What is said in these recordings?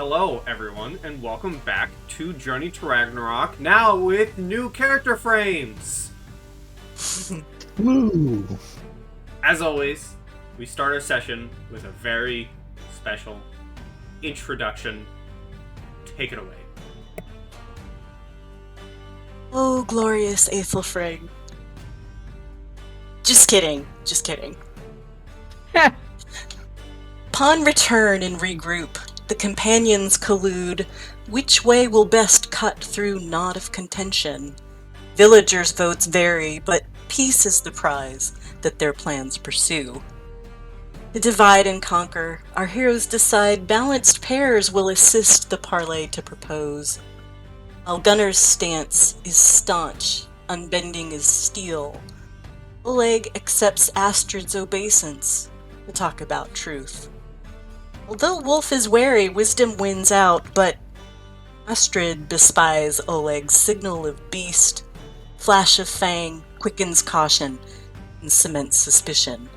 Hello, everyone, and welcome back to Journey to Ragnarok, now with new character frames! Woo! As always, we start our session with a very special introduction. Take it away. Oh, glorious Aethelfrig. Just kidding. Upon return and regroup, the companions collude which way will best cut through knot of contention. Villagers' votes vary, but peace is the prize that their plans pursue. To divide and conquer, our heroes decide balanced pairs will assist the parlay to propose. While Gunnar's stance is staunch, unbending as steel, Oleg accepts Astrid's obeisance to talk about truth. Although Wolf is wary, wisdom wins out, but Astrid despises Oleg's signal of beast, flash of fang quickens caution, and cements suspicion.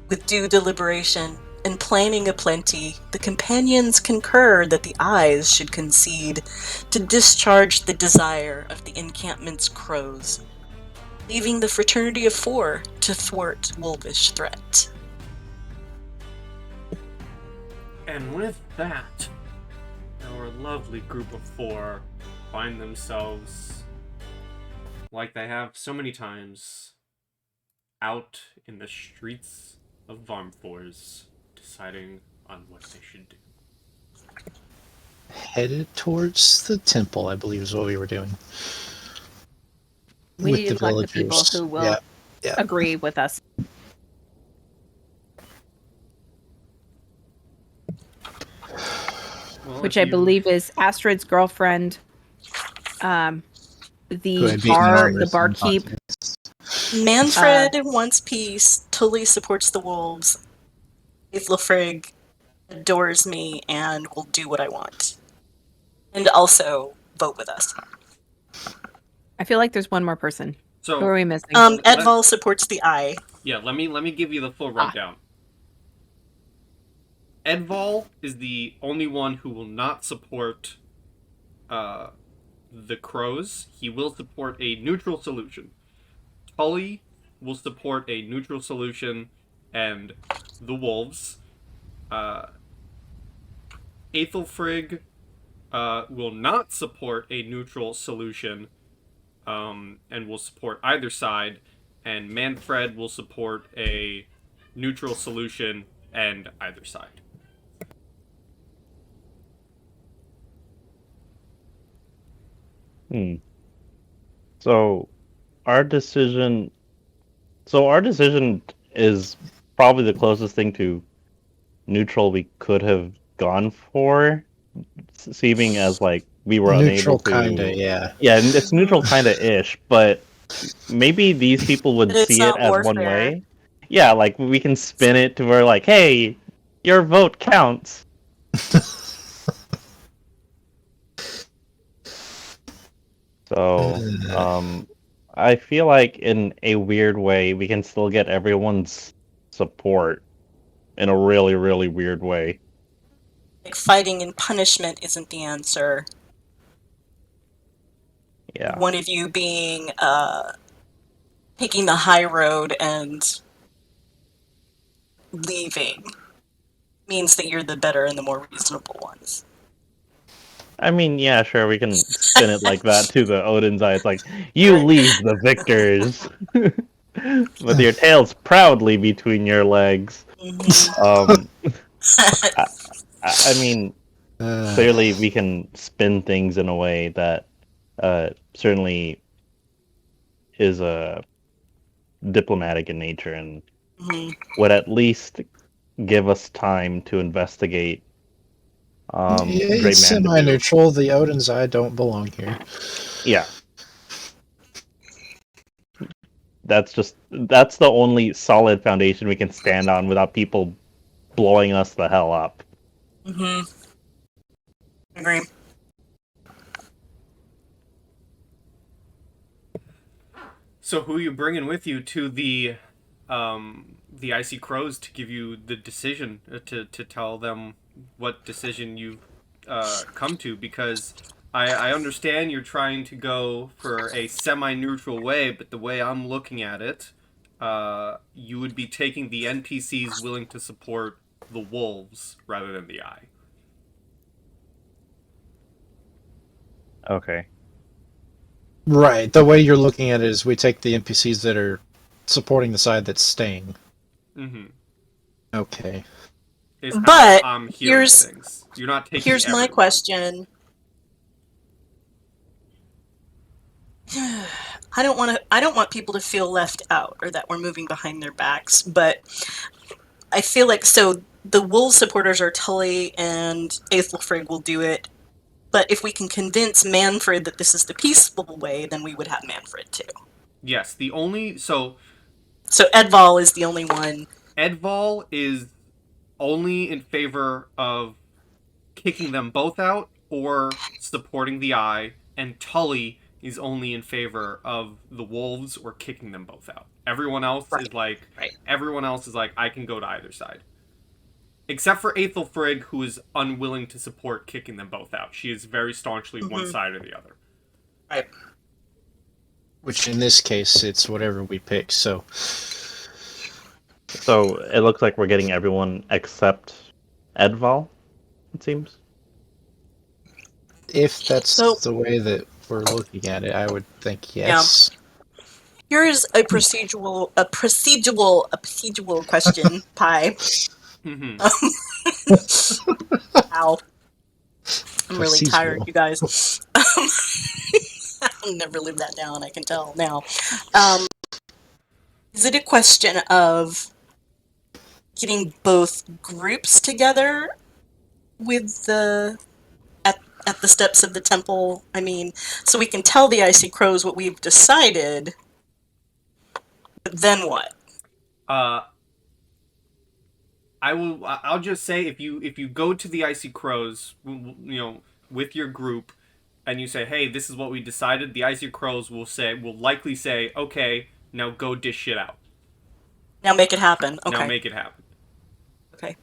With due deliberation and planning aplenty, the companions concur that the eyes should concede to discharge the desire of the encampment's crows, leaving the fraternity of four to thwart wolvish threat. And with that, our lovely group of four find themselves, like they have so many times, out in the streets of Varmrfors, deciding on what they should do. Headed towards the temple, I believe is what we were doing. We With need to collect the people who will agree with us. Well, Which I believe is Astrid's girlfriend, the barkeep. Manfred wants peace, totally supports the wolves. Aethelfrig adores me and will do what I want. And also vote with us. I feel like there's one more person. So, who are we missing? Edval supports the eye. Yeah, let me give you the full rundown. Edval is the only one who will not support the crows. He will support a neutral solution. Tully will support a neutral solution and the wolves. Aethelfrig will not support a neutral solution and will support either side. And Manfred will support a neutral solution and either side. So our decision is probably the closest thing to neutral we could have gone for, seeming as like we were neutral, unable to. Kinda, yeah. Yeah, it's neutral kinda-ish, but maybe these people would see it as warfare. one way. Yeah, like we can spin it to where like, hey, your vote counts. So, I feel like in a weird way, we can still get everyone's support in a really, really weird way. Like fighting and punishment isn't the answer. Yeah. One of you being taking the high road and leaving means that you're the better and the more reasonable ones. I mean, yeah, sure, we can spin it like that to the Odin's eye. It's like, you leave the victors, with your tails proudly between your legs. I mean, clearly we can spin things in a way that certainly is diplomatic in nature and would at least give us time to investigate. It's semi-neutral. The Odin's Eye don't belong here. Yeah. That's the only solid foundation we can stand on without people blowing us the hell up. Agree. So who are you bringing with you to the Icy Crows to give you the decision, to tell them what decision you've come to, because I understand you're trying to go for a semi-neutral way, but the way I'm looking at it, you would be taking the NPCs willing to support the wolves rather than the eye. Okay. Right. The way you're looking at it is we take the NPCs that are supporting the side that's staying. Mm-hmm. Okay. Is how But I'm hearing here's things. You're not taking here's my everyone. question. I don't want people to feel left out or that we're moving behind their backs, but I feel like so the Wolves supporters are Tully and Aethelfrig will do it. But if we can convince Manfred that this is the peaceful way, then we would have Manfred too. Yes, So Edval is the only one. Edval is only in favor of kicking them both out or supporting the eye, and Tully is only in favor of the wolves or kicking them both out. Everyone else is like I can go to either side. Except for Aethelfrig, who is unwilling to support kicking them both out. She is very staunchly one side or the other. Right. Which in this case, it's whatever we pick, so... So it looks like we're getting everyone except Edval, it seems. If that's the way that we're looking at it, I would think yes. Yeah. Here's a procedural question, Pi. Mm-hmm. Ow. I'm really tired, you guys. I'll never live that down, I can tell now. Is it a question of getting both groups together with at the steps of the temple? I mean, so we can tell the Icy Crows what we've decided, but then what? I'll just say if you go to the Icy Crows, with your group, and you say, "Hey, this is what we decided," the Icy Crows will likely say, "Okay, now go dish shit out. Now make it happen." Okay. Now make it happen. Okay.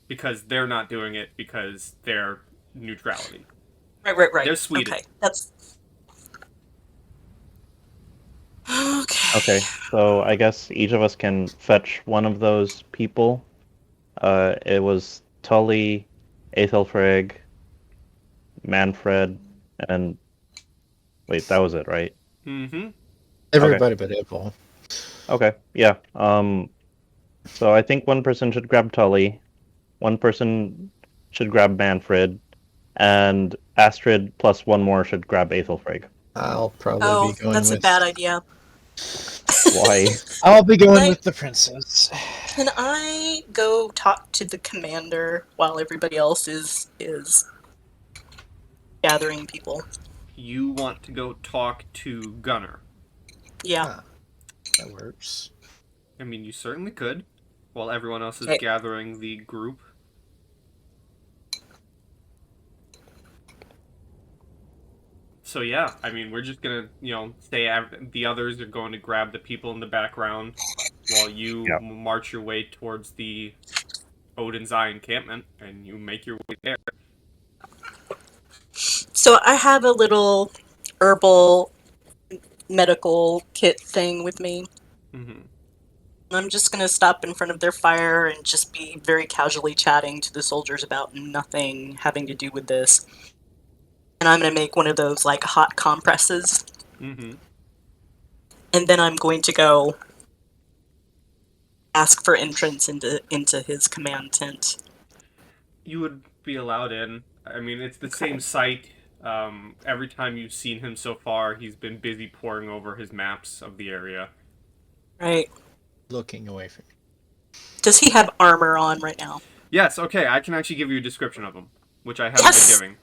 Because they're not doing it because they're neutrality. Right. They're Sweden. Okay. That's okay. Okay, so I guess each of us can fetch one of those people. It was Tully, Aethelfrig, Manfred, and wait, that was it, right? Mm-hmm. Everybody but Edval. Okay, yeah. So I think one person should grab Tully, one person should grab Manfred, and Astrid plus one more should grab Aethelfrig. I'll probably be going that's a bad idea. Why? I'll be going with the princess. Can I go talk to the commander while everybody else is gathering people? You want to go talk to Gunnar? Yeah. That works. I mean, you certainly could, while everyone else is gathering the group. So yeah, I mean, we're just gonna, say the others are going to grab the people in the background while you march your way towards the Odin's Eye encampment, and you make your way there. So I have a little herbal medical kit thing with me. Mm-hmm. I'm just gonna stop in front of their fire and just be very casually chatting to the soldiers about nothing having to do with this. And I'm going to make one of those, like, hot compresses. Mm-hmm. And then I'm going to go ask for entrance into his command tent. You would be allowed in. I mean, it's the same site. Every time you've seen him so far, he's been busy poring over his maps of the area. Right. Looking away from me. Does he have armor on right now? Yes, okay, I can actually give you a description of him, which I haven't been giving.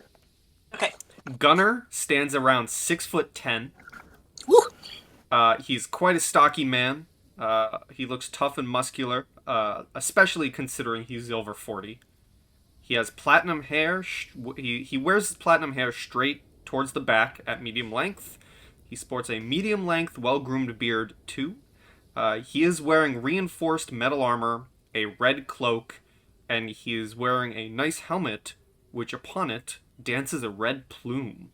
Okay. Gunnar stands around 6'10". Woo! He's quite a stocky man. He looks tough and muscular, especially considering he's over 40. He has platinum hair. He wears his platinum hair straight towards the back at medium length. He sports a medium length, well-groomed beard too. He is wearing reinforced metal armor, a red cloak, and he is wearing a nice helmet, which upon it dances a red plume.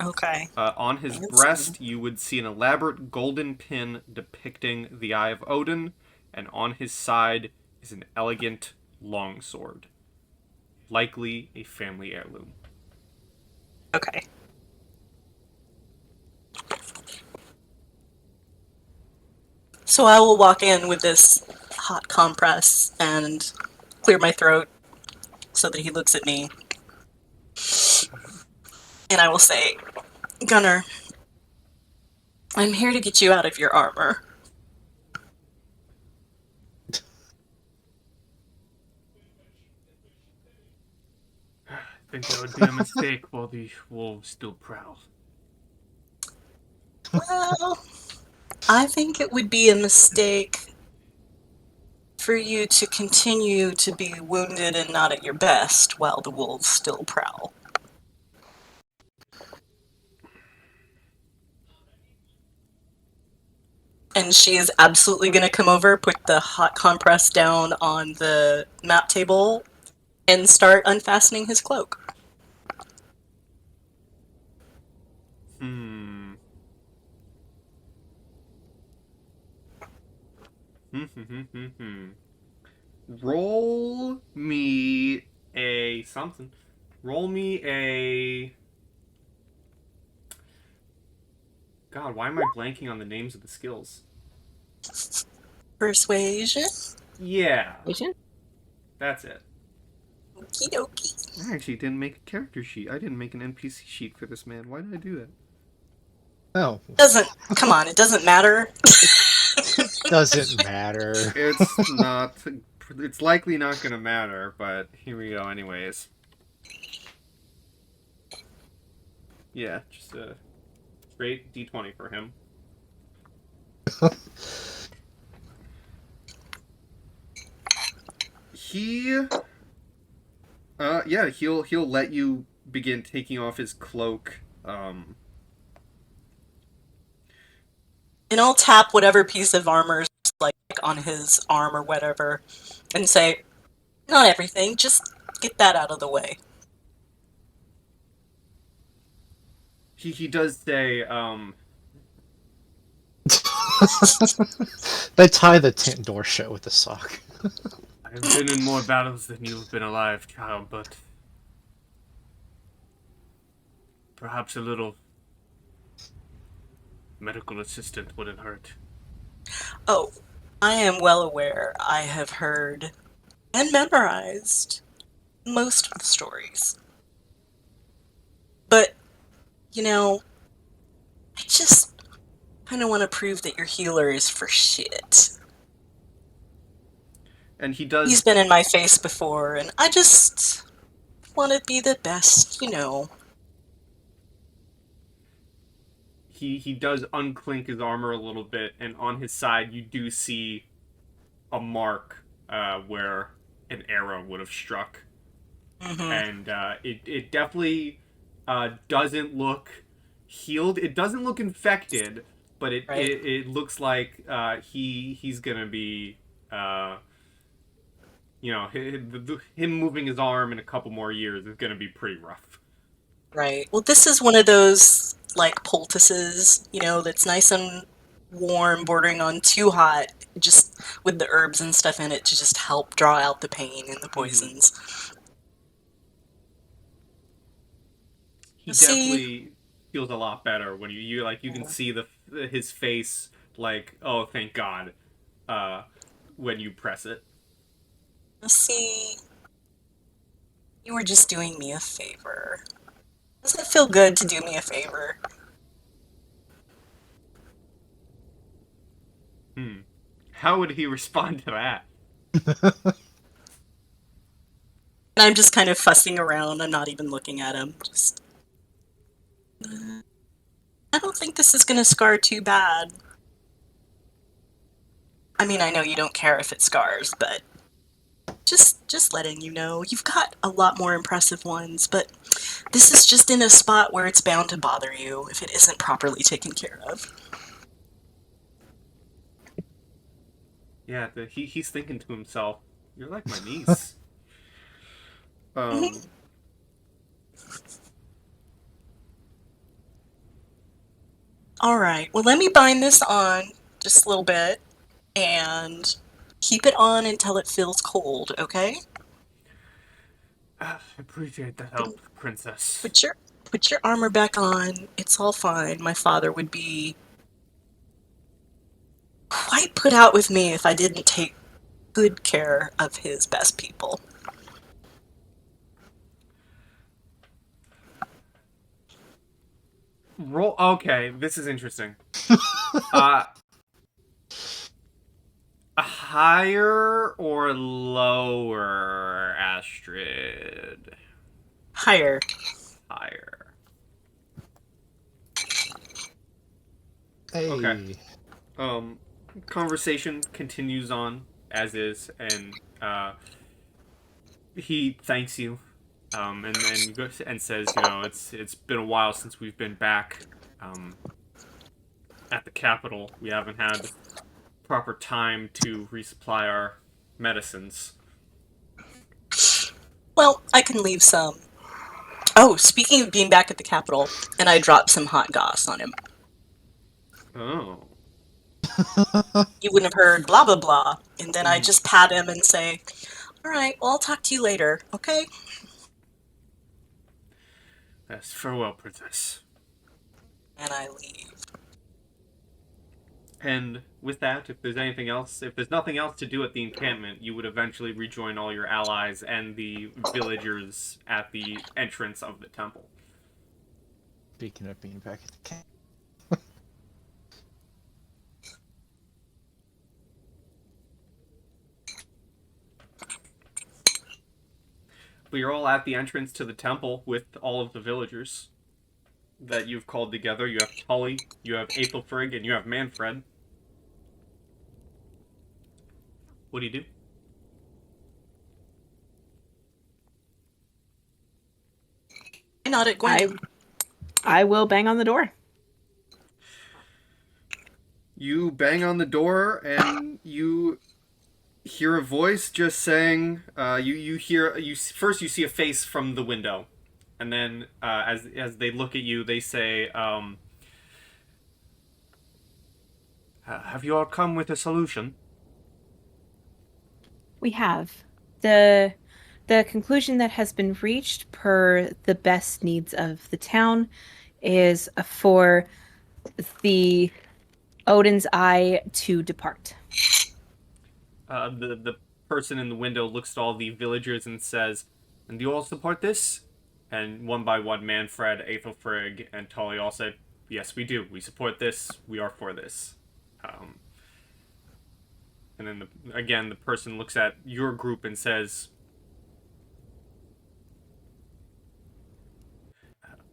Okay. On his Fancy. breast, you would see an elaborate golden pin depicting the Eye of Odin, and on his side is an elegant longsword, likely a family heirloom. Okay. So I will walk in with this hot compress and clear my throat so that he looks at me. And I will say, Gunnar, I'm here to get you out of your armor. I think that would be a mistake while the wolves still prowl. Well, I think it would be a mistake for you to continue to be wounded and not at your best while the wolves still prowl. And she is absolutely going to come over, put the hot compress down on the map table, and start unfastening his cloak. Roll me a something. Roll me a. God, why am I blanking on the names of the skills? Persuasion? Yeah, Vision? that's it. Okie dokie. I actually didn't make a character sheet. I didn't make an NPC sheet for this man. Why did I do that? Oh, Come on, it doesn't matter. doesn't matter. It's not. It's likely not gonna matter, but here we go, anyways. Yeah, just a straight D20 for him. He'll let you begin taking off his cloak. And I'll tap whatever piece of armor's like on his arm or whatever and say, not everything, just get that out of the way. He does say, They tie the tent door shut with a sock. I've been in more battles than you've been alive, child, but perhaps a little medical assistant wouldn't hurt. Oh, I am well aware I have heard and memorized most of the stories. But, I just kind of want to prove that your healer is for shit. And he does. He's been in my face before, and I just want to be the best, He does unclink his armor a little bit, and on his side you do see a mark where an arrow would have struck. Mm-hmm. And it definitely doesn't look healed. It doesn't look infected, but it looks like he's gonna be him moving his arm in a couple more years is gonna be pretty rough. Right. Well, this is one of those, like, poultices, that's nice and warm, bordering on too hot, just with the herbs and stuff in it to just help draw out the pain and the poisons. He definitely feels a lot better when you can see his face, like, oh, thank God, when you press it. See, you were just doing me a favor. Doesn't it feel good to do me a favor? How would he respond to that? And I'm just kind of fussing around. I'm not even looking at him. Just, I don't think this is going to scar too bad. I mean, I know you don't care if it scars, but just letting you know. You've got a lot more impressive ones, but this is just in a spot where it's bound to bother you if it isn't properly taken care of. Yeah, he's thinking to himself, you're like my niece. All right. Well, let me bind this on just a little bit and keep it on until it feels cold, okay? I appreciate the help, Princess. Put your armor back on. It's all fine. My father would be quite put out with me if I didn't take good care of his best people. Roll. Okay, this is interesting. A higher or lower, Astrid? Higher. Higher. Hey. Okay. Conversation continues on as is, and he thanks you, and then goes and says, it's been a while since we've been back, at the capital. We haven't had proper time to resupply our medicines. Well, I can leave some. Oh, speaking of being back at the capital, and I dropped some hot goss on him. Oh. You wouldn't have heard blah blah blah, and then I just pat him and say, "All right, well, I'll talk to you later, okay?" Yes, farewell, Princess. And I leave. And with that, if there's nothing else to do at the encampment, you would eventually rejoin all your allies and the villagers at the entrance of the temple. Speaking of being back at the camp. But you're all at the entrance to the temple with all of the villagers that you've called together. You have Tully, you have Aethelfrig, and you have Manfred. What do you do? I nod at Gwen. I will bang on the door. You bang on the door and you hear a voice just saying, first you see a face from the window, and then as they look at you, they say, have you all come with a solution? We have. The conclusion that has been reached per the best needs of the town is for the Odin's Eye to depart. The person in the window looks at all the villagers and says, and do you all support this? And one by one, Manfred, Aethelfrig, and Tully all said, yes, we do. We support this. We are for this. And then, again, the person looks at your group and says,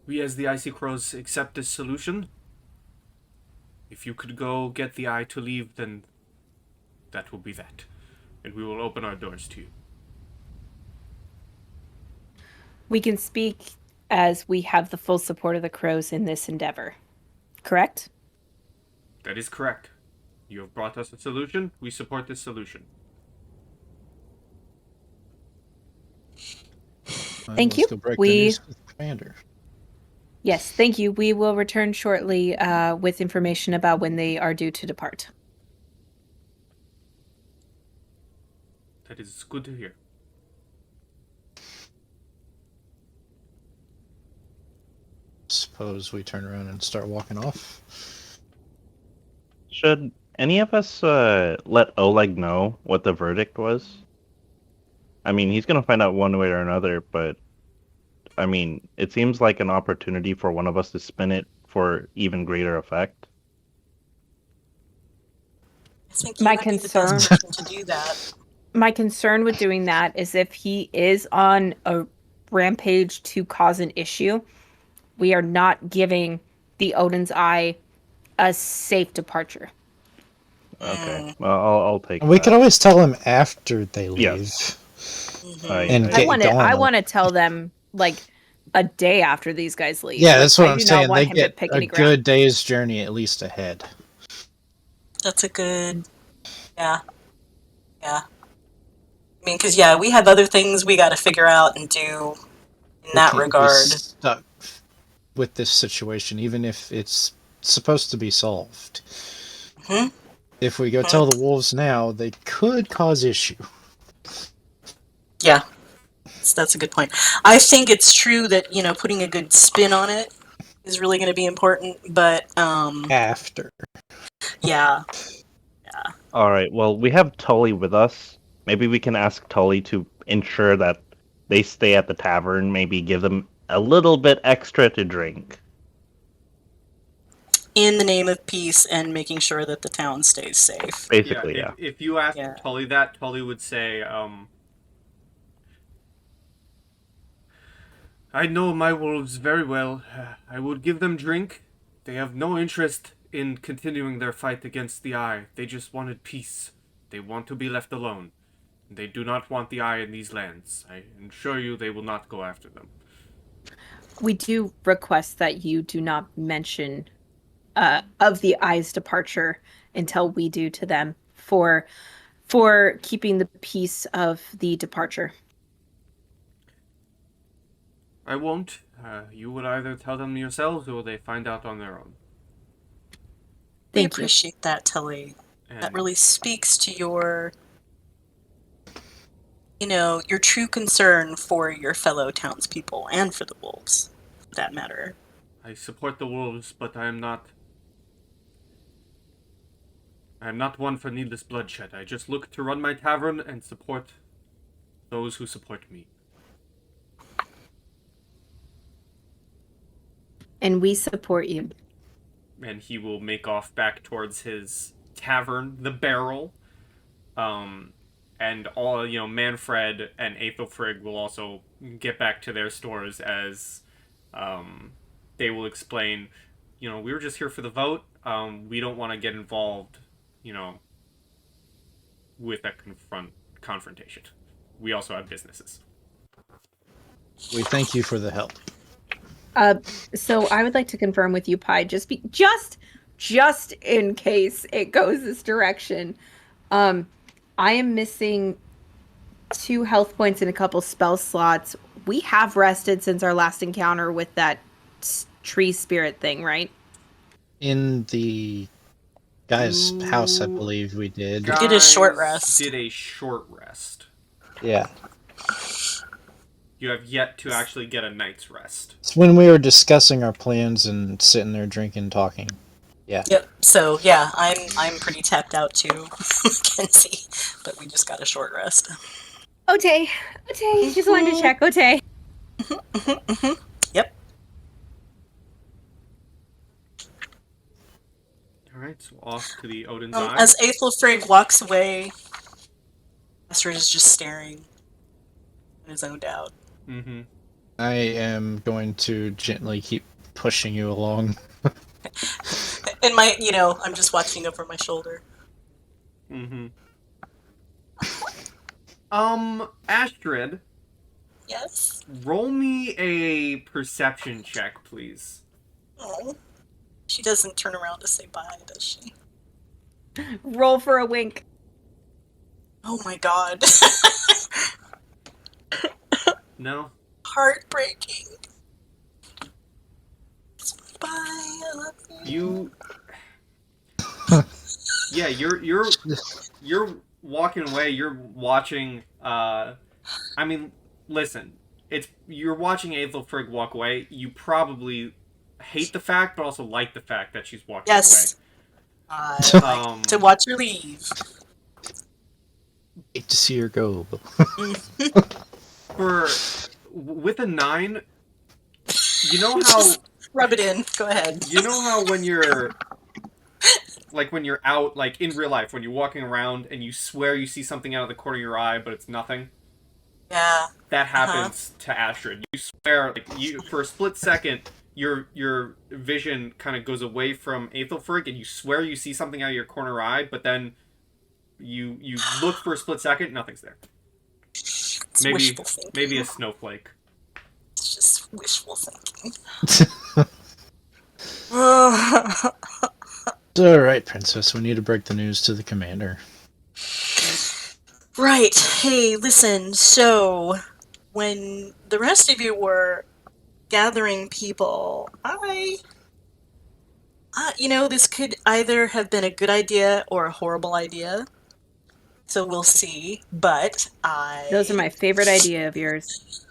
we as the Icy Crows accept this solution. If you could go get the eye to leave, then that will be that. And we will open our doors to you. We can speak as we have the full support of the Crows in this endeavor. Correct? That is correct. You have brought us a solution. We support this solution. Thank you. Let's go break the news to the commander. Yes, thank you. We will return shortly with information about when they are due to depart. That is good to hear. Suppose we turn around and start walking off. Should any of us let Oleg know what the verdict was? I mean, he's going to find out one way or another, but I mean, it seems like an opportunity for one of us to spin it for even greater effect. I think My you would be the concern- best person to do that. My concern with doing that is if he is on a rampage to cause an issue, we are not giving the Odin's Eye a safe departure. Okay, well, I'll take. We that. could always tell them after they leave. Yes. And I get want going. to tell them like a day after these guys leave. Yeah, Like, that's what I I'm do not saying. want They him to get pick a any good ground. day's journey at least ahead. That's a good... Yeah. Yeah. I mean, because, yeah, we have other things we got to figure out and do in We that can't be regard. stuck with this situation, even if it's supposed to be solved. Hmm? If we go tell the wolves now, they could cause issue. Yeah, that's a good point. I think it's true that, putting a good spin on it is really going to be important, but, After. yeah. All right. Well, we have Tully with us. Maybe we can ask Tully to ensure that they stay at the tavern. Maybe give them a little bit extra to drink. In the name of peace and making sure that the town stays safe. Basically, Yeah, yeah. if you asked Yeah. Tully that, Tully would say, I know my wolves very well. I would give them drink. They have no interest in continuing their fight against the Eye. They just wanted peace. They want to be left alone. They do not want the Eye in these lands. I assure you they will not go after them. We do request that you do not mention of the Eye's departure until we do to them for keeping the peace of the departure. I won't. You would either tell them yourselves or they find out on their own. We Thank you. appreciate that, Tilly. That And really speaks to your true concern for your fellow townspeople and for the wolves, for that matter. I support the wolves, but I am not one for needless bloodshed. I just look to run my tavern and support those who support me. And we support you. And he will make off back towards his tavern, the Barrel. And all, Manfred and Aethelfrig will also get back to their stores as they will explain, we were just here for the vote. We don't want to get involved, with that confrontation. We also have businesses. We thank you for the help. So I would like to confirm with you, Pi, just in case it goes this direction. I am missing 2 health points and a couple spell slots. We have rested since our last encounter with that tree spirit thing, right? In the guy's house, I believe we did. We did a short rest. Did a short rest. Yeah. You have yet to actually get a night's rest. It's when we were discussing our plans and sitting there drinking, talking. Yeah. Yep. So yeah, I'm pretty tapped out too, Kenzie. But we just got a short rest. Okay. Just wanted to check. Okay. Yep. Alright, so off to the Odin's Eye. As Aethelfrig walks away, Astrid is just staring and zoned out. Mm-hmm. I am going to gently keep pushing you along. And I'm just watching over my shoulder. Mm-hmm. Astrid, Yes? roll me a perception check, please. Oh. She doesn't turn around to say bye, does she? Roll for a wink. Oh my god. No? Heartbreaking. Bye, I love you. Yeah, you're walking away, you're watching, listen, you're watching Aethelfrig walk away, you probably hate the fact, but also like the fact that she's walking Yes. away. I like to watch her leave. Hate to see her go. With a 9, you know how... Just rub it in. Go ahead. You know how when you're out, like, in real life, when you're walking around and you swear you see something out of the corner of your eye, but it's nothing? Yeah. That happens to Astrid. You swear, for a split second, your vision kind of goes away from Aethelfrig, and you swear you see something out of your corner eye, but then you look for a split second, nothing's there. It's wishful thinking. Maybe a snowflake. It's just wishful thinking. Alright, Princess, we need to break the news to the commander. Right. Hey, listen. So, when the rest of you were gathering people, this could either have been a good idea or a horrible idea. So we'll see. But Those are my favorite idea of yours.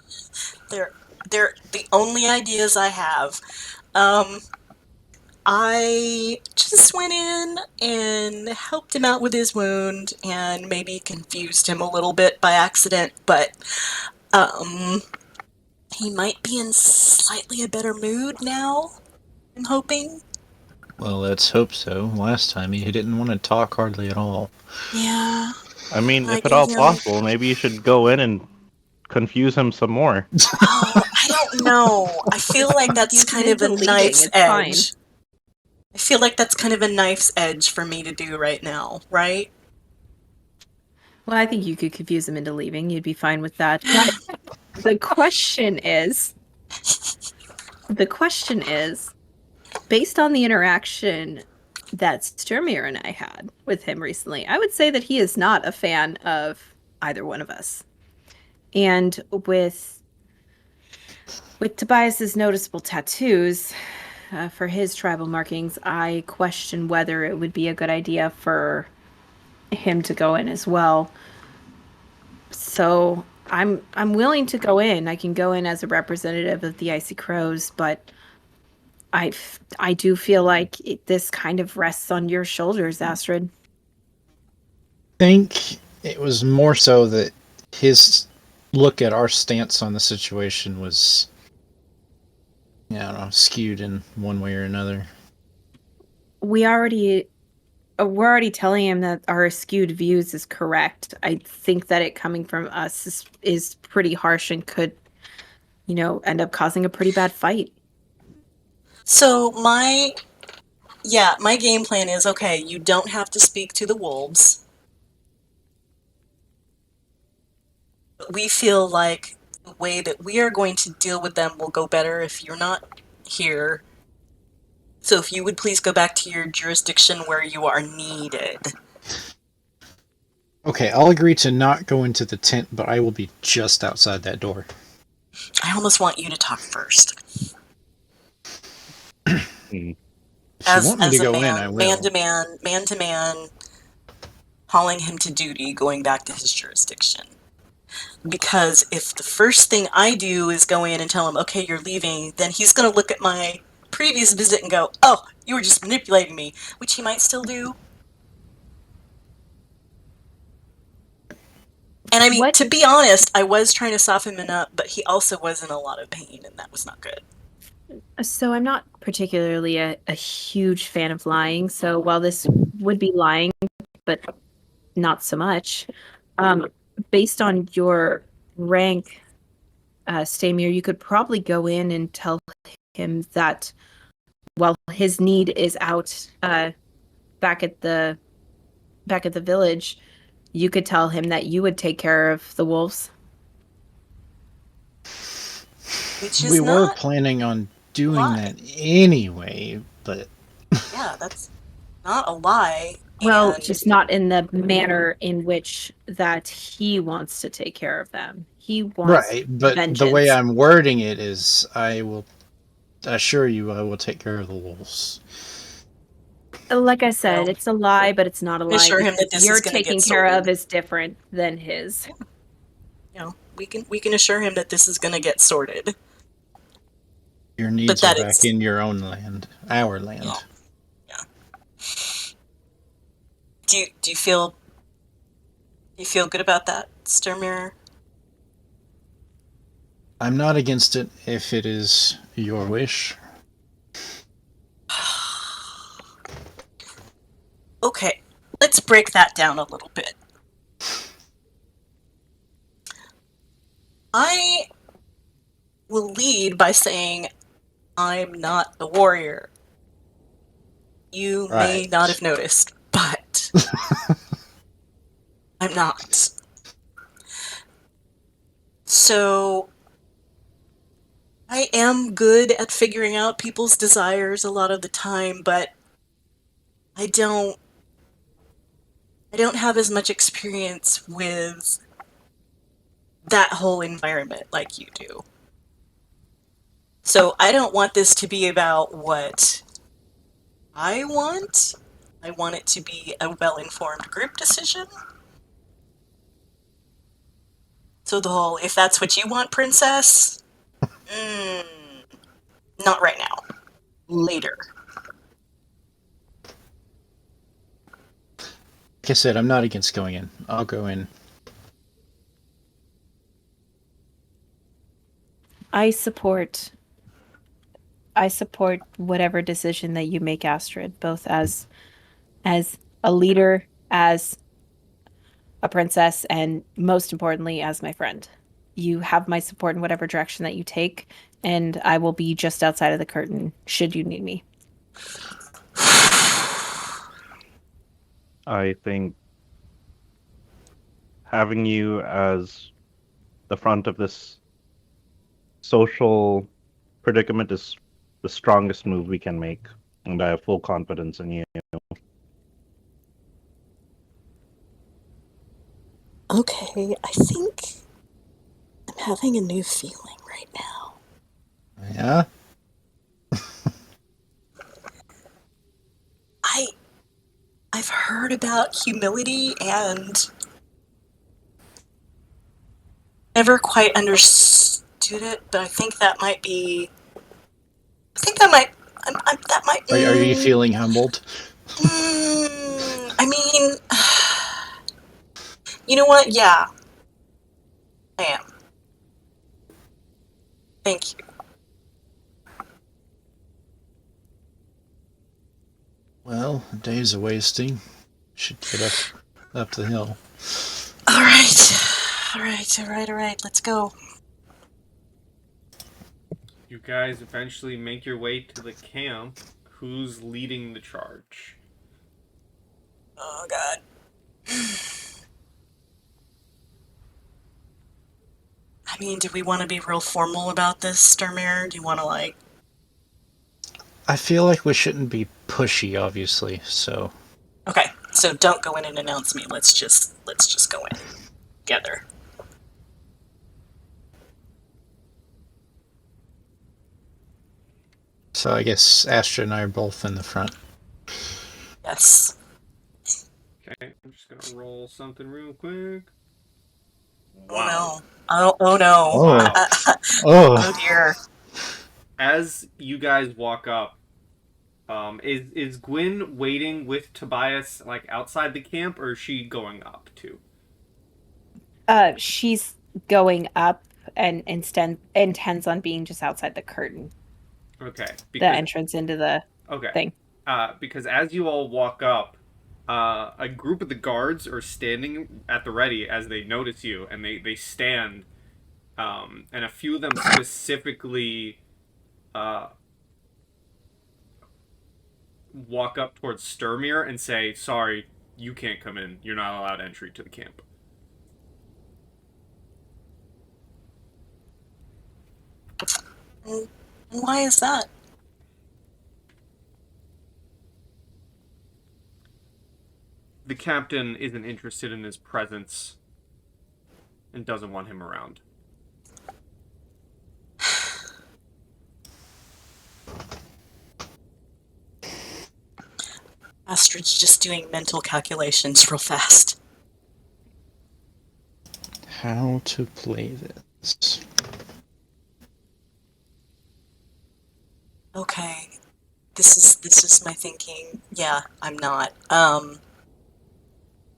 they're they're the only ideas I have. Um, I just went in and helped him out with his wound and maybe confused him a little bit by accident, but um, he might be in slightly a better mood now, I'm hoping. Well, let's hope so. Last time he didn't want to talk hardly at all. Yeah, I mean, I if at gave all him... possible, maybe you should go in and confuse him some more. Oh, I don't know. I feel like that's Confuse him kind of a into leaving. knife's It's fine. edge. I feel like that's kind of a knife's edge for me to do right now, right? Well, I think you could confuse him into leaving. You'd be fine with that. But the question is, based on the interaction that Sturmir and I had with him recently, I would say that he is not a fan of either one of us. And with Tobias's noticeable tattoos for his tribal markings, I question whether it would be a good idea for him to go in as well. So I'm willing to go in. I can go in as a representative of the Icy Crows, but I do feel like this kind of rests on your shoulders, Astrid. I think it was more so that his look at our stance on the situation was, I don't know, skewed in one way or another. We're already telling him that our skewed views is correct. I think that it coming from us is pretty harsh and could, end up causing a pretty bad fight. So my game plan is, okay, you don't have to speak to the wolves. We feel like the way that we are going to deal with them will go better if you're not here. So if you would please go back to your jurisdiction where you are needed. Okay, I'll agree to not go into the tent, but I will be just outside that door. I almost want you to talk first. If you want me to go in, I will. Man to man, calling him to duty, going back to his jurisdiction. Because if the first thing I do is go in and tell him, okay, you're leaving, then he's going to look at my previous visit and go, oh, you were just manipulating me, which he might still do. And I mean, to be honest, I was trying to soften him up, but he also was in a lot of pain, and that was not good. So I'm not particularly a huge fan of lying. So while this would be lying, but not so much, based on your rank, Stamir, you could probably go in and tell him that while his need is out back at the village, you could tell him that you would take care of the wolves. We were planning on doing that anyway, but... Yeah, that's not a lie. Well, just not in the manner in which that he wants to take care of them. He wants but vengeance. The way I'm wording it is, I will assure you I will take care of the wolves. Like I said, it's a lie, but it's not a lie. Assure him that this you're is gonna taking get care sorted. of is different than his. We can assure him that this is going to get sorted. Your needs are back in your own land, our land. Yeah. Do you feel good about that, Sturmir? I'm not against it if it is your wish. Okay, let's break that down a little bit. I will lead by saying I'm not a warrior. You may not have noticed, but I'm not. So I am good at figuring out people's desires a lot of the time, but I don't I don't have as much experience with that whole environment like you do. So I don't want this to be about what I want. I want it to be a well-informed group decision. So the whole, if that's what you want, princess, not right now. Later. Like I said, I'm not against going in. I'll go in. I support whatever decision that you make, Astrid, both as a leader, as a princess, and most importantly, as my friend. You have my support in whatever direction that you take, and I will be just outside of the curtain should you need me. I think having you as the front of this social predicament is the strongest move we can make, and I have full confidence in you. Okay, I think I'm having a new feeling right now. Yeah? I've heard about humility and never quite understood it, but I think that might be. I think that might. That might. Are you feeling humbled? I mean, you know what? Yeah, I am. Thank you. Well, a day's a wasting. Should get up the hill. All right. Let's go. You guys eventually make your way to the camp. Who's leading the charge? Oh God. I mean, do we want to be real formal about this, Sturmere? Do you want to like? I feel like we shouldn't be pushy, obviously, so... Okay, so don't go in and announce me. Let's just go in together. So I guess Astra and I are both in the front. Yes. Okay, I'm just gonna roll something real quick. Wow. Oh no. Oh. Oh dear. As you guys walk up, is Gwyn waiting with Tobias like outside the camp, or is she going up too? She's going up and intends on being just outside the curtain. Okay. The entrance into the thing. Because as you all walk up, a group of the guards are standing at the ready as they notice you, and they stand, and a few of them specifically walk up towards Sturmere and say, "Sorry, you can't come in. You're not allowed entry to the camp." Why is that? The captain isn't interested in his presence and doesn't want him around. Astrid's just doing mental calculations real fast. How to play this? Okay. This is my thinking. Yeah, I'm not.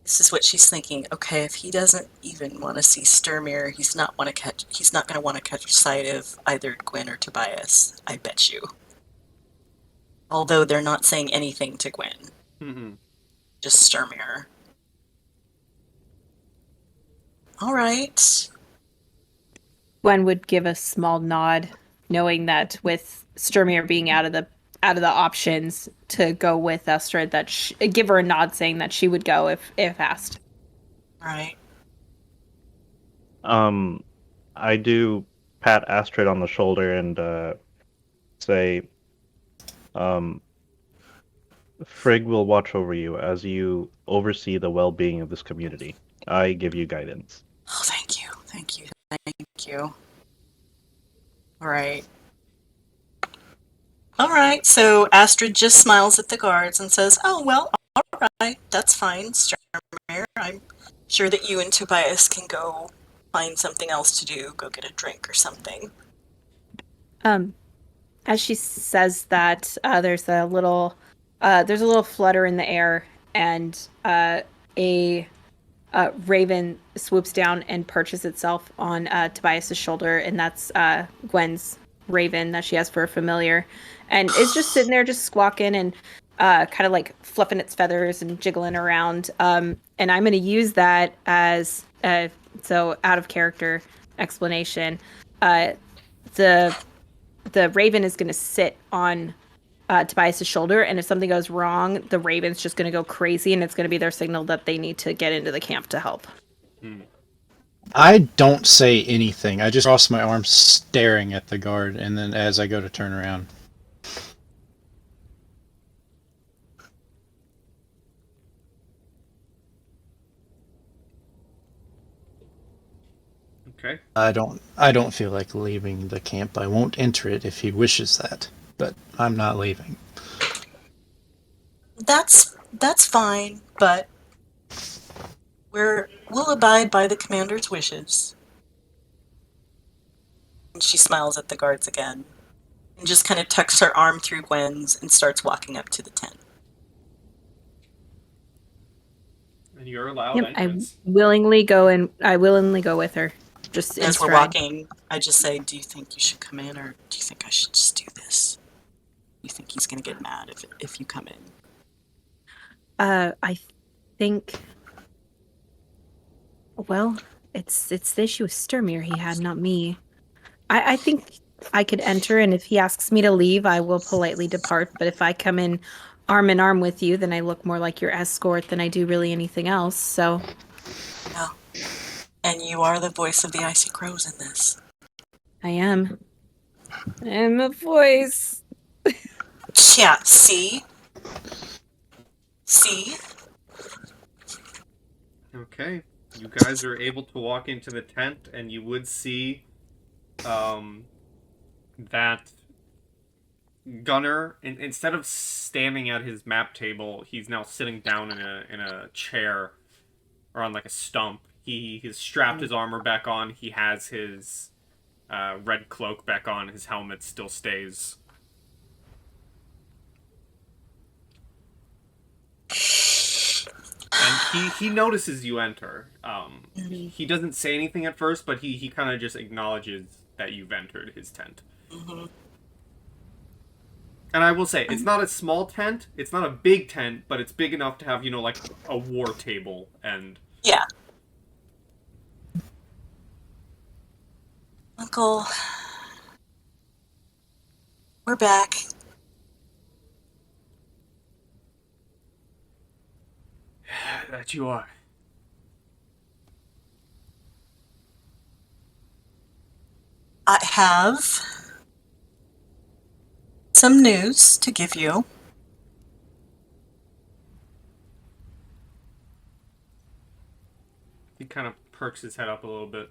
This is what she's thinking. Okay, if he doesn't even want to see Sturmere, he's not going to want to catch sight of either Gwyn or Tobias. I bet you. Although they're not saying anything to Gwyn. Mm-hmm. Just Sturmere. All right. Gwen would give a small nod, knowing that with Sturmere being out of the options to go with Astrid, that give her a nod saying that she would go if asked. Right. I do pat Astrid on the shoulder and say, Frigg will watch over you as you oversee the well-being of this community. I give you guidance. Oh, thank you. Thank you. Thank you. All right. All right. So Astrid just smiles at the guards and says, "Oh, well, all right. That's fine, Stromir. I'm sure that you and Tobias can go find something else to do, go get a drink or something." As she says that, there's a little flutter in the air, and a raven swoops down and perches itself on Tobias's shoulder, and that's Gwen's raven that she has for a familiar, and it's just sitting there, just squawking and kind of like fluffing its feathers and jiggling around. And I'm going to use that as so out of character explanation. The raven is going to sit on Tobias's shoulder, and if something goes wrong, the raven's just going to go crazy, and it's going to be their signal that they need to get into the camp to help. I don't say anything. I just cross my arms staring at the guard, and then as I go to turn around. Okay. I don't feel like leaving the camp. I won't enter it if he wishes that, but I'm not leaving. That's fine, but we'll abide by the commander's wishes. And she smiles at the guards again and just kind of tucks her arm through Gwen's and starts walking up to the tent. And you're allowed Yep, I entrance. willingly go with her. Just As we're walking, I just say, "Do you think you should come in, or do you think I should just do this? You think he's going to get mad if you come in?" I think. Well, it's the issue with Sturmir he had, not me. I think I could enter, and if he asks me to leave, I will politely depart. But if I come in arm with you, then I look more like your escort than I do really anything else. So. Yeah. And you are the voice of the Icy Crows in this. I am. I'm a voice. Yeah, see? See? Okay. You guys are able to walk into the tent, and you would see that Gunnar, instead of standing at his map table, he's now sitting down in a chair or on like a stump. He has strapped his armor back on. He has his red cloak back on. His helmet still stays. And he notices you enter. He doesn't say anything at first, but he kind of just acknowledges that you've entered his tent. Mm-hmm. And I will say, it's not a small tent. It's not a big tent, but it's big enough to have, like a war table and... Yeah. Uncle, we're back. That you are. I have some news to give you. He kind of perks his head up a little bit.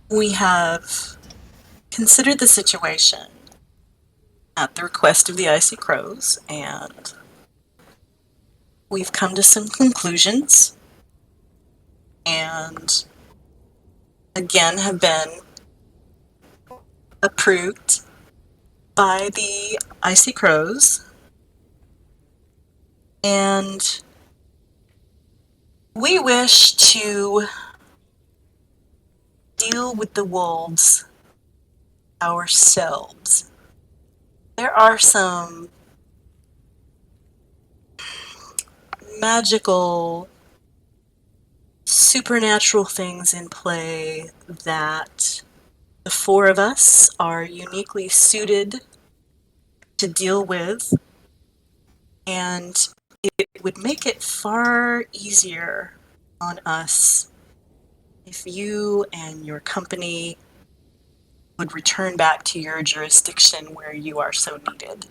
We have considered the situation at the request of the Icy Crows, and we've come to some conclusions, and again have been approved by the Icy Crows, and we wish to deal with the wolves ourselves. There are some magical, supernatural things in play that the four of us are uniquely suited to deal with, and it would make it far easier on us if you and your company would return back to your jurisdiction where you are so needed.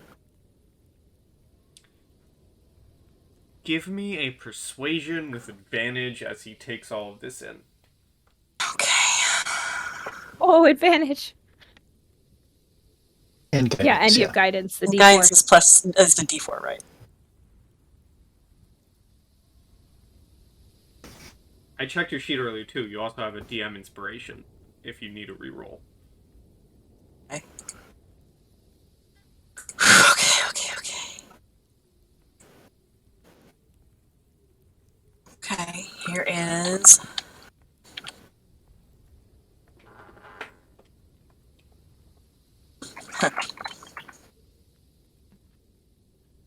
Give me a persuasion with advantage as he takes all of this in. Okay. Oh, advantage. And guidance, Yeah, and you have guidance, the D4. Guidance is plus as the D4, right? I checked your sheet earlier too. You also have a DM inspiration if you need a reroll. Okay. Okay. Okay, here is.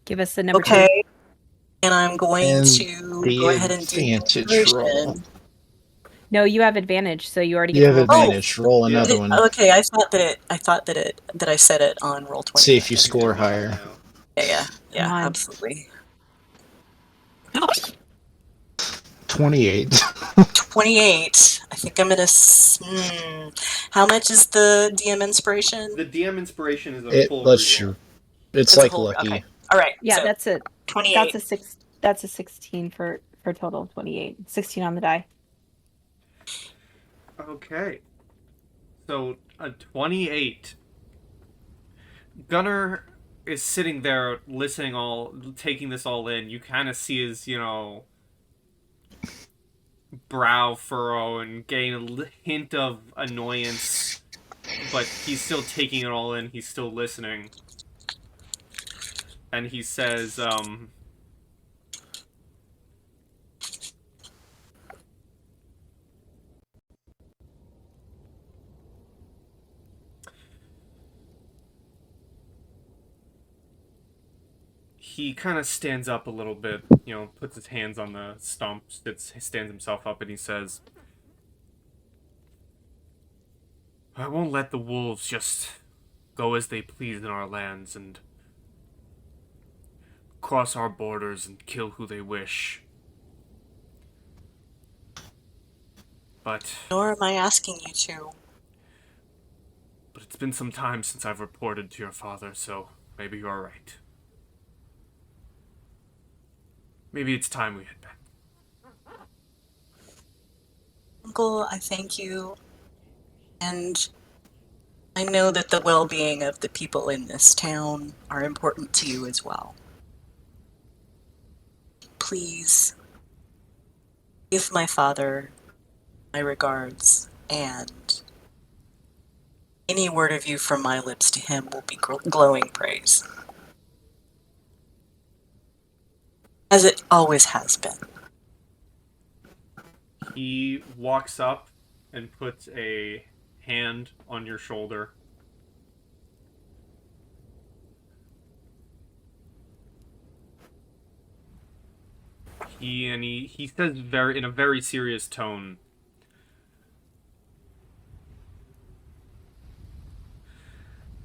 Give us the number Okay. 2. And I'm going And to the go ahead and do advantage roll. inspiration. No, you have advantage, so you already get You to have roll. advantage. Roll Yeah. another one. Okay, I thought that I set it on roll 20. See if you You score did well, higher. Yeah, Come on. absolutely. 28. 28. I think I'm gonna. How much is the DM inspiration? The DM inspiration is a It full lets reroll. you. It's It's a like whole. lucky. Okay. All right. Yeah, so that's a 28. that's a 16 for total 28. 16 on the die. Okay. So a 28. Gunnar is sitting there listening, taking this all in. You kind of see his, brow furrow and gain a hint of annoyance, but he's still taking it all in. He's still listening. And he says, he kind of stands up a little bit, puts his hands on the stump, stands himself up, and he says, I won't let the wolves just go as they please in our lands and cross our borders and kill who they wish. But Nor am I asking you to. it's been some time since I've reported to your father, so maybe you're right. Maybe it's time we head back. Uncle, I thank you. And I know that the well-being of the people in this town are important to you as well. Please give my father my regards, and any word of you from my lips to him will be glowing praise. As it always has been. He walks up and puts a hand on your shoulder. He says in a very serious tone,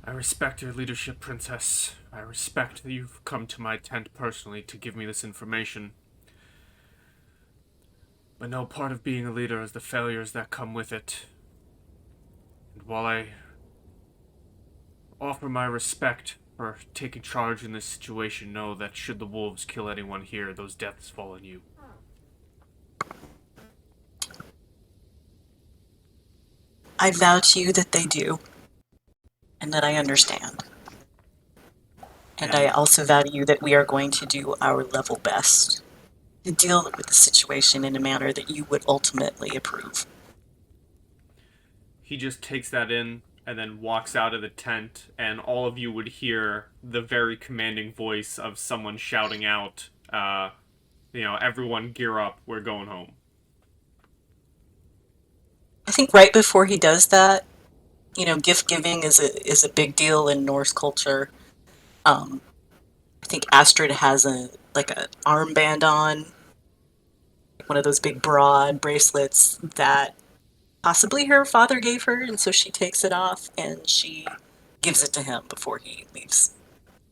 I respect your leadership, Princess. I respect that you've come to my tent personally to give me this information. But no part of being a leader is the failures that come with it. And while I offer my respect for taking charge in this situation, know that should the wolves kill anyone here, those deaths fall on you. I vow to you that they do, and that I understand. And I also vow to you that we are going to do our level best to deal with the situation in a manner that you would ultimately approve. He just takes that in and then walks out of the tent, and all of you would hear the very commanding voice of someone shouting out, everyone gear up, we're going home. I think right before he does that, gift giving is a big deal in Norse culture. I think Astrid has an armband on, one of those big broad bracelets that possibly her father gave her, and so she takes it off and she gives it to him before he leaves,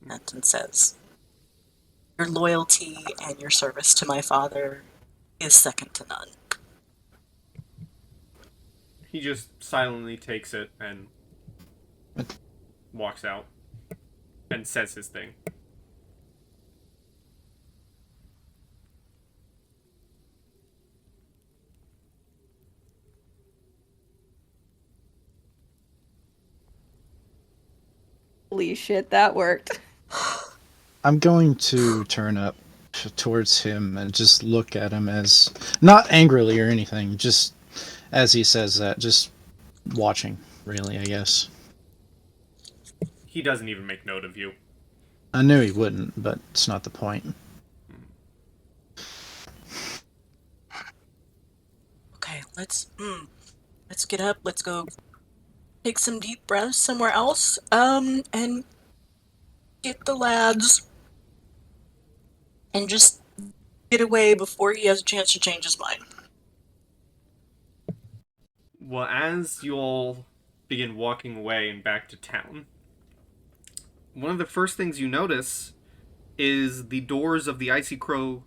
and says, "Your loyalty and your service to my father is second to none." He just silently takes it and walks out and says his thing. Holy shit, that worked. I'm going to turn up towards him and just look at him as not angrily or anything, just as he says that, just watching, really, I guess. He doesn't even make note of you. I knew he wouldn't, but it's not the point. Okay, let's get up. Let's go take some deep breaths somewhere else. And get the lads and just get away before he has a chance to change his mind. Well, as you all begin walking away and back to town, one of the first things you notice is the doors of the Icy Crow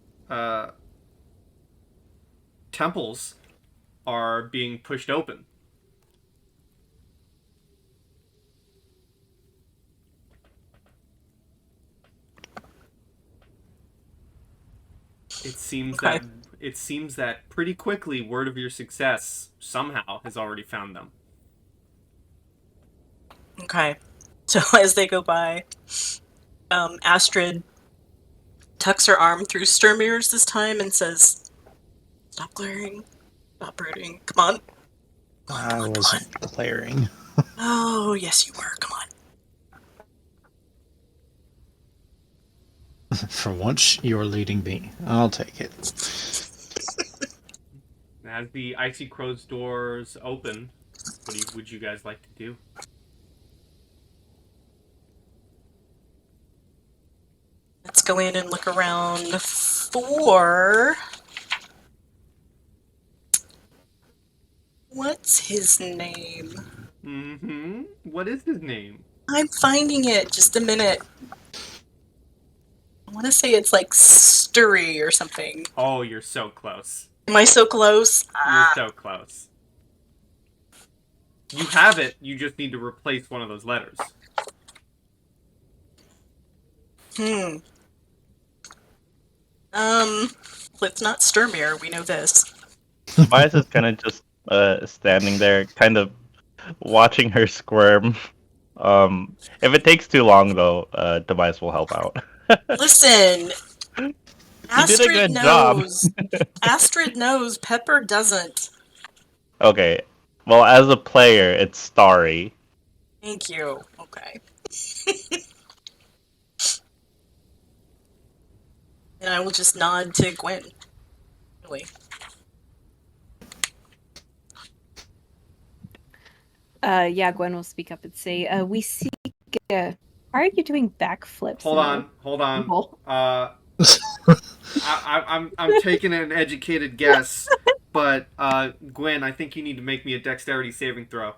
temples are being pushed open. It seems that pretty quickly word of your success somehow has already found them. Okay. So as they go by, Astrid tucks her arm through Sturmir's this time and says, "Stop glaring. Stop brooding. Come on. I wasn't glaring. Oh, yes, you were. Come on." For once, you're leading me. I'll take it. As the Icy Crow's doors open, would you guys like to do? Let's go in and look around for... What's his name? Mm-hmm. What is his name? I'm finding it. Just a minute. I want to say it's like Sturry or something. Oh, you're so close. Am I so close? You're so close. You have it, you just need to replace one of those letters. It's not Sturmir, we know this. Tobias is kind of just standing there, kind of watching her squirm. If it takes too long, though, Tobias will help out. Listen, You did a Astrid good job. knows. Astrid knows, Pepper doesn't. Okay. Well, as a player, it's Starry. Thank you. Okay. And I will just nod to Gwen. Really. Yeah, Gwen will speak up and say, we seek, why are you doing backflips? Hold on. I'm taking an educated guess, but Gwen, I think you need to make me a dexterity saving throw.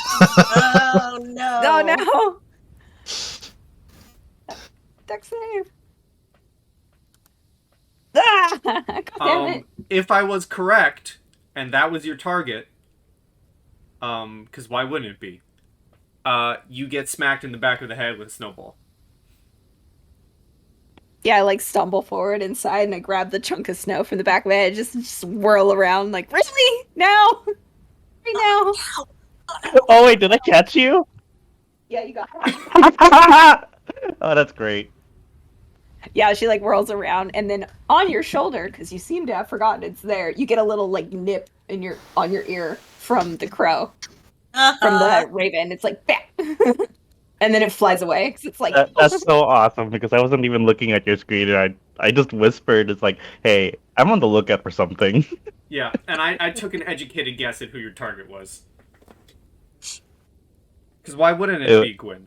Oh no! Oh no! Dex save. Ah! God damn it. If I was correct, and that was your target, because why wouldn't it be? You get smacked in the back of the head with a snowball. Yeah, I like stumble forward inside and I grab the chunk of snow from the back of my head, just whirl around like, really? Now? Right now? Oh, wait, did I catch you? Yeah, you got it. Oh, that's great. Yeah, she like whirls around and then on your shoulder, because you seem to have forgotten it's there, you get a little like nip on your ear from the crow. From the raven. It's like, bam! And then it flies away. Cause it's like That's so awesome because I wasn't even looking at your screen and I just whispered, it's like, hey, I'm on the lookout for something. Yeah, and I took an educated guess at who your target was. Because why wouldn't it be Gwen?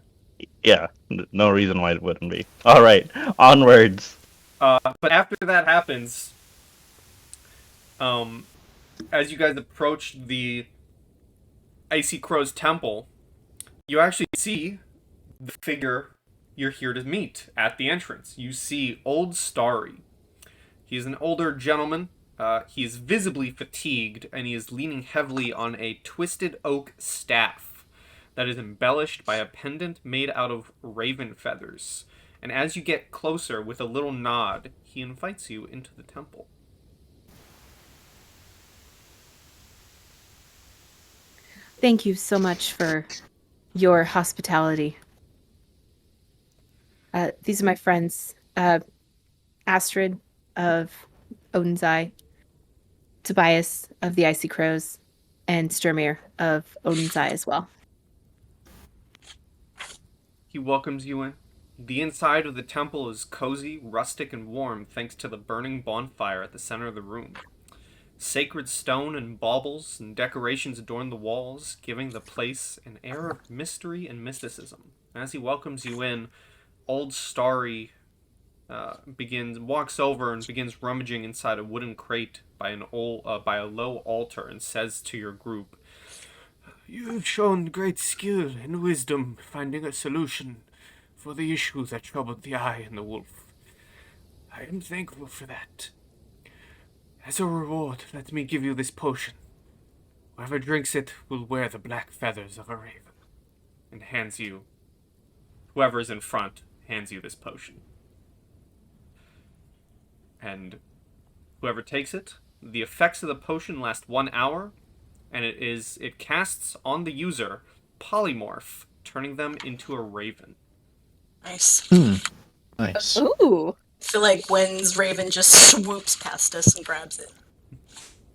Yeah, no reason why it wouldn't be. Alright, onwards. But after that happens, as you guys approach the Icy Crow's temple, you actually see the figure you're here to meet at the entrance. You see Old Starry. He's an older gentleman. He is visibly fatigued, and he is leaning heavily on a twisted oak staff that is embellished by a pendant made out of raven feathers. And as you get closer, with a little nod, he invites you into the temple. Thank you so much for your hospitality. These are my friends. Astrid of Odin's Eye, Tobias of the Icy Crows, and Sturmir of Odin's Eye as well. He welcomes you in. The inside of the temple is cozy, rustic, and warm thanks to the burning bonfire at the center of the room. Sacred stone and baubles and decorations adorn the walls, giving the place an air of mystery and mysticism. As he welcomes you in, Old Starry walks over and begins rummaging inside a wooden crate by a low altar and says to your group, "You've shown great skill and wisdom finding a solution for the issue that troubled the Eye and the Wolf. I am thankful for that. As a reward, let me give you this potion. Whoever drinks it will wear the black feathers of a raven." And whoever's in front hands you this potion. And whoever takes it, the effects of the potion last 1 hour, and it casts on the user polymorph, turning them into a raven. Nice. Nice. Ooh. I feel like Gwen's raven just swoops past us and grabs it.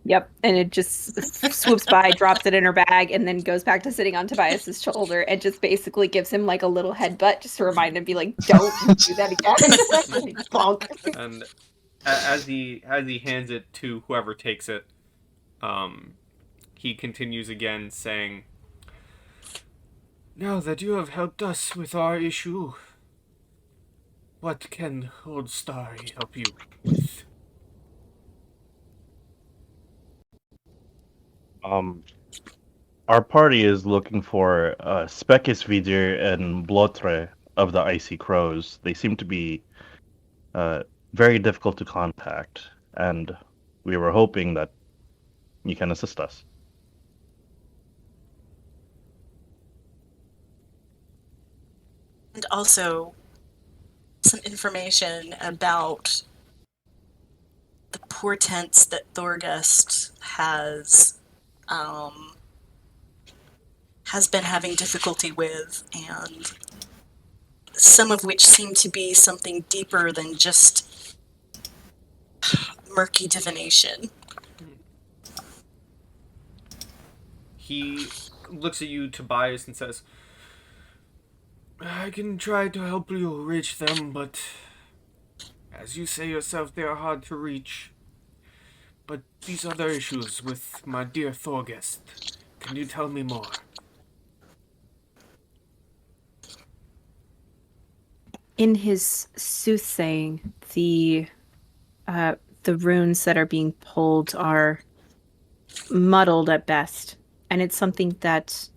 Yep, and it just swoops by, drops it in her bag, and then goes back to sitting on Tobias's shoulder and just basically gives him like a little headbutt just to remind him, be like, "Don't do that again." Bonk. And as he hands it to whoever takes it, he continues again, saying, "Now that you have helped us with our issue, what can Old Starry help you with?" Our party is looking for Spekisvidir and Blotre of the Icy Crows. They seem to be very difficult to contact, and we were hoping that you can assist us. And also some information about the portents that Thorgest has been having difficulty with, and some of which seem to be something deeper than just murky divination. He looks at you, Tobias, and says, "I can try to help you reach them, but as you say yourself, they are hard to reach. But these other issues with my dear Thorgest, can you tell me more?" In his soothsaying, the runes that are being pulled are muddled at best, and it's something that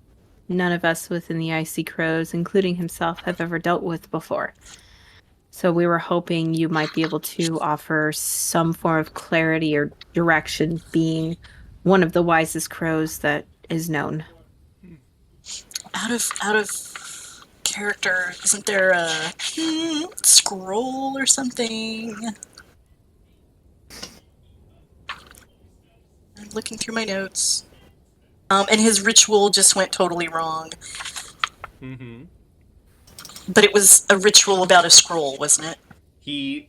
none of us within the Icy Crows, including himself, have ever dealt with before. So we were hoping you might be able to offer some form of clarity or direction, being one of the wisest crows that is known. Out of character, isn't there a scroll or something? I'm looking through my notes. And his ritual just went totally wrong. Mm-hmm. But it was a ritual about a scroll, wasn't it? You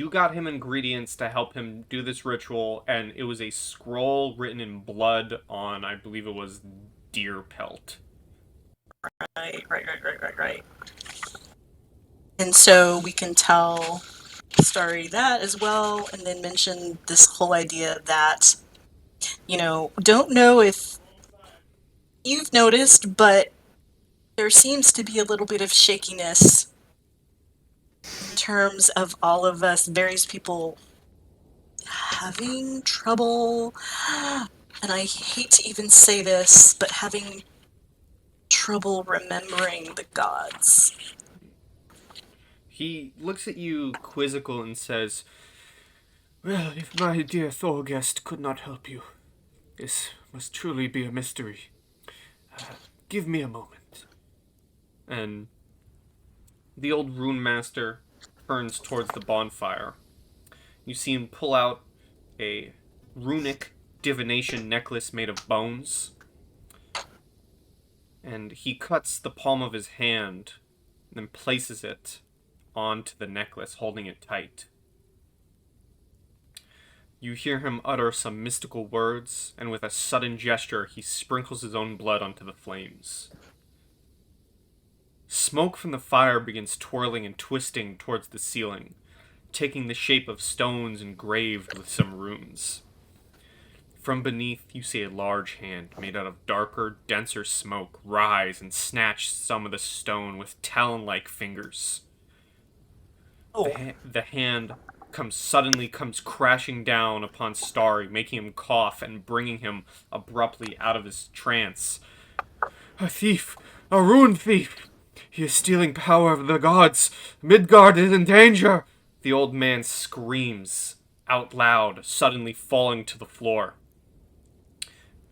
got him ingredients to help him do this ritual, and it was a scroll written in blood on, I believe it was deer pelt. Right. And so we can tell Starry that as well, and then mention this whole idea that, don't know if you've noticed, but there seems to be a little bit of shakiness in terms of all of us, various people having trouble, and I hate to even say this, but having trouble remembering the gods. He looks at you quizzical and says, "Well, if my dear Thorgest could not help you, this must truly be a mystery. Give me a moment." And the old rune master turns towards the bonfire. You see him pull out a runic divination necklace made of bones, and he cuts the palm of his hand and places it onto the necklace, holding it tight. You hear him utter some mystical words, and with a sudden gesture, he sprinkles his own blood onto the flames. Smoke from the fire begins twirling and twisting towards the ceiling, taking the shape of stones engraved with some runes. From beneath, you see a large hand made out of darker, denser smoke rise and snatch some of the stone with talon-like fingers. The hand suddenly comes crashing down upon Starry, making him cough and bringing him abruptly out of his trance. A thief! A rune thief! He is stealing power of the gods! Midgard is in danger! The old man screams out loud, suddenly falling to the floor.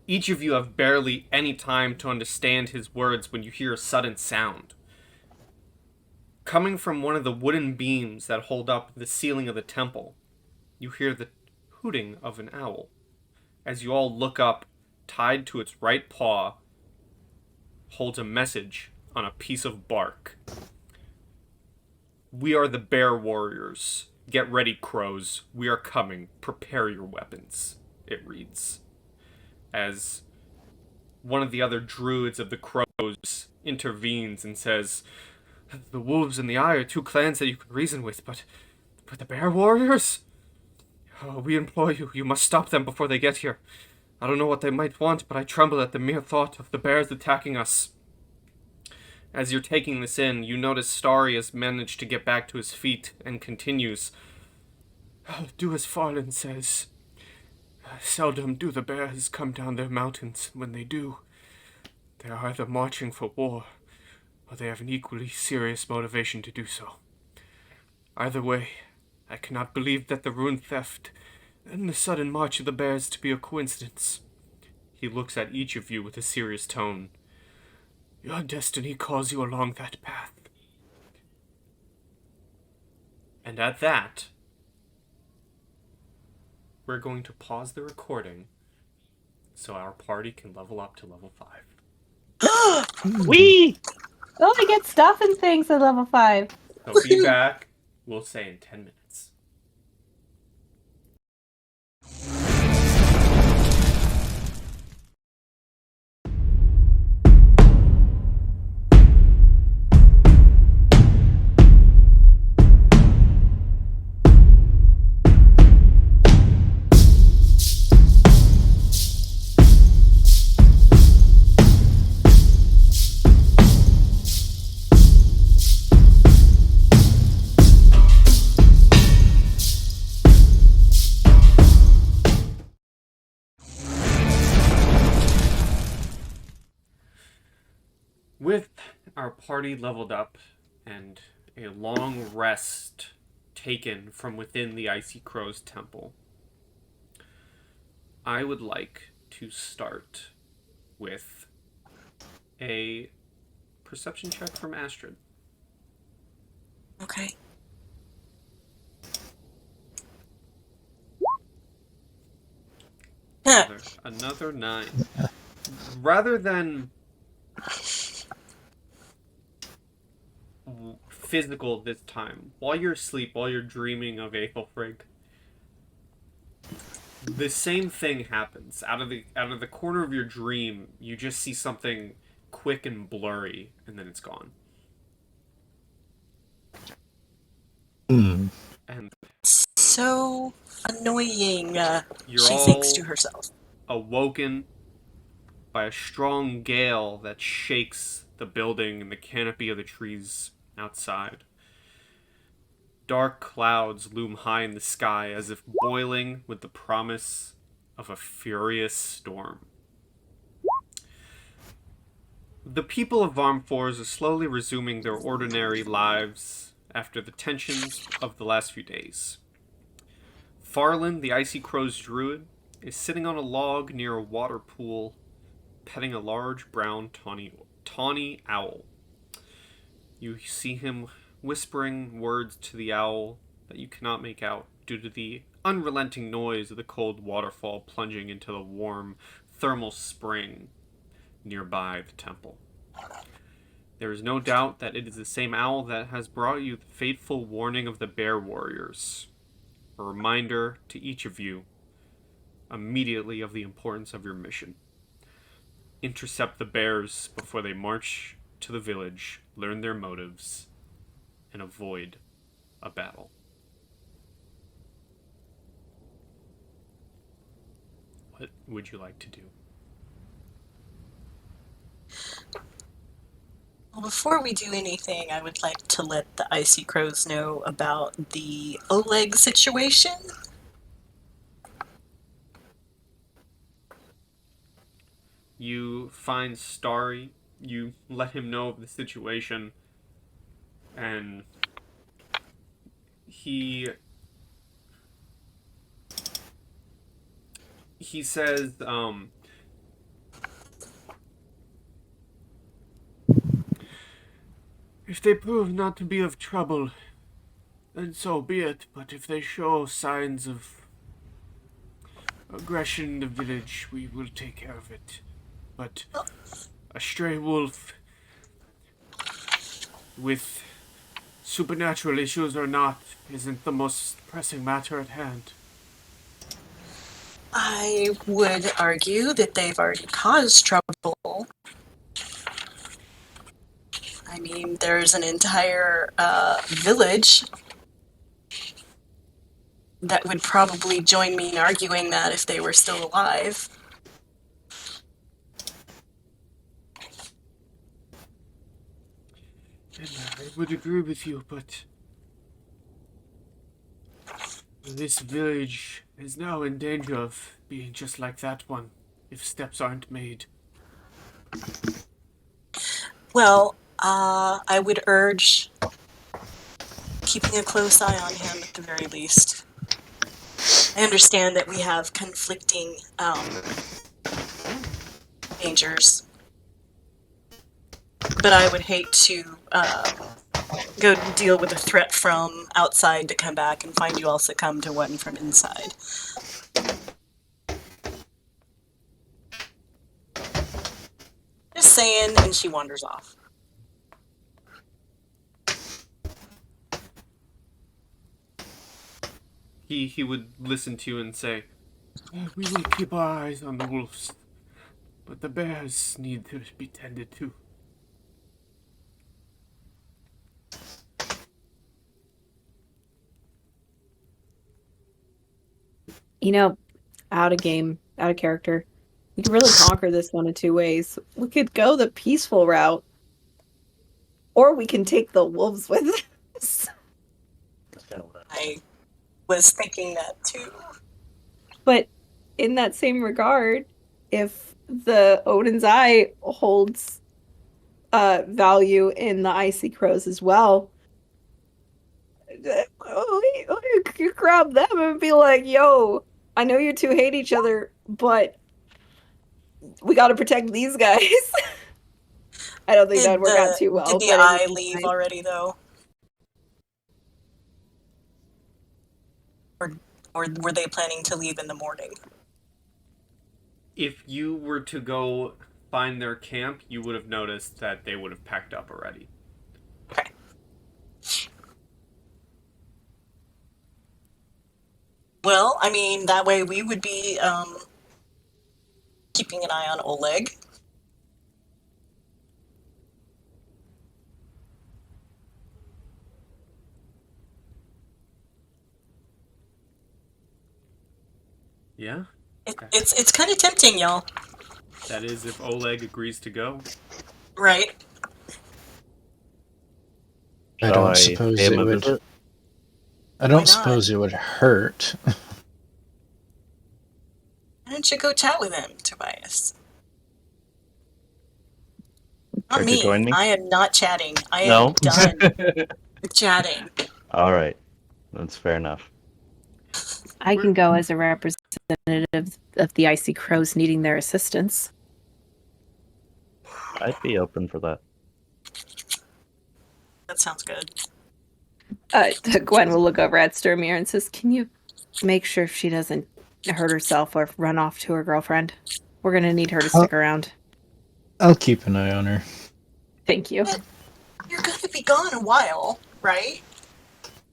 Each of you have barely any time to understand his words when you hear a sudden sound. Coming from one of the wooden beams that hold up the ceiling of the temple, you hear the hooting of an owl. As you all look up, tied to its right paw, holds a message on a piece of bark. We are the bear warriors. Get ready, crows. We are coming. Prepare your weapons, it reads. As one of the other druids of the crows intervenes and says, the wolves and the eye are two clans that you can reason with, but the bear warriors? Oh, we implore you, you must stop them before they get here. I don't know what they might want, but I tremble at the mere thought of the bears attacking us. As you're taking this in, you notice Starry has managed to get back to his feet and continues. I'll do as Farland says. Seldom do the bears come down their mountains. When they do, they are either marching for war, or they have an equally serious motivation to do so. Either way, I cannot believe that the rune theft and the sudden march of the bears to be a coincidence. He looks at each of you with a serious tone. Your destiny calls you along that path. And at that, we're going to pause the recording so our party can level up to level 5. Wee! Oh, I get stuff and things at level 5. So be back, we'll say in 10 minutes. With our party leveled up and a long rest taken from within the Icy Crows temple, I would like to start with a perception check from Astrid. Okay. Another 9. Rather than physical this time, while you're asleep, while you're dreaming of Aethelfrig, the same thing happens. Out of the corner of your dream, you just see something quick and blurry, and then it's gone. Mm. And So annoying, you're she all thinks to herself. awoken by a strong gale that shakes the building and the canopy of the trees outside. Dark clouds loom high in the sky as if boiling with the promise of a furious storm. The people of Varmrfors are slowly resuming their ordinary lives after the tensions of the last few days. Farland, the Icy Crows druid, is sitting on a log near a water pool, petting a large brown tawny owl. You see him whispering words to the owl that you cannot make out due to the unrelenting noise of the cold waterfall plunging into the warm thermal spring nearby the temple. There is no doubt that it is the same owl that has brought you the fateful warning of the bear warriors. A reminder to each of you immediately of the importance of your mission. Intercept the bears before they march to the village, learn their motives, and avoid a battle. What would you like to do? Well, before we do anything, I would like to let the Icy Crows know about the Oleg situation. You find Starry, you let him know of the situation, and he says, if they prove not to be of trouble, then so be it, but if they show signs of aggression in the village, we will take care of it. But a stray wolf, with supernatural issues or not, isn't the most pressing matter at hand. I would argue that they've already caused trouble. I mean, there's an entire village that would probably join me in arguing that if they were still alive. And I would agree with you, but this village is now in danger of being just like that one, if steps aren't made. Well, I would urge keeping a close eye on him at the very least. I understand that we have conflicting dangers, but I would hate to go deal with a threat from outside to come back and find you all succumb to one from inside. Just saying, and she wanders off. He would listen to you and say, we will keep our eyes on the wolves, but the bears need to be tended to. You know, out of game, out of character. We could really conquer this one in two ways. We could go the peaceful route, or we can take the wolves with us. I was thinking that too. But in that same regard, if the Odin's Eye holds value in the Icy Crows as well, we could grab them and be like, yo, I know you two hate each other, but we got to protect these guys. I don't think that would work out too well. Did the but eye leave already, though? Or were they planning to leave in the morning? If you were to go find their camp, you would have noticed that they would have packed up already. Okay. Well, I mean, that way we would be keeping an eye on Oleg. Yeah? It's kind of tempting, y'all. That is, if Oleg agrees to go. Right. I Shall don't suppose pay it him a would. visit? I Why don't not? suppose it would hurt. Why don't you go chat with him, Tobias? Not Care to me. join me? I am not chatting. I am No? done with chatting. All right. That's fair enough. I can go as a representative of the Icy Crows needing their assistance. I'd be open for that. That sounds good. Gwen will look over at Sturmir and says, can you make sure she doesn't hurt herself or run off to her girlfriend? We're going to need her to stick around. I'll keep an eye on her. Thank you. You're gonna be gone a while, right?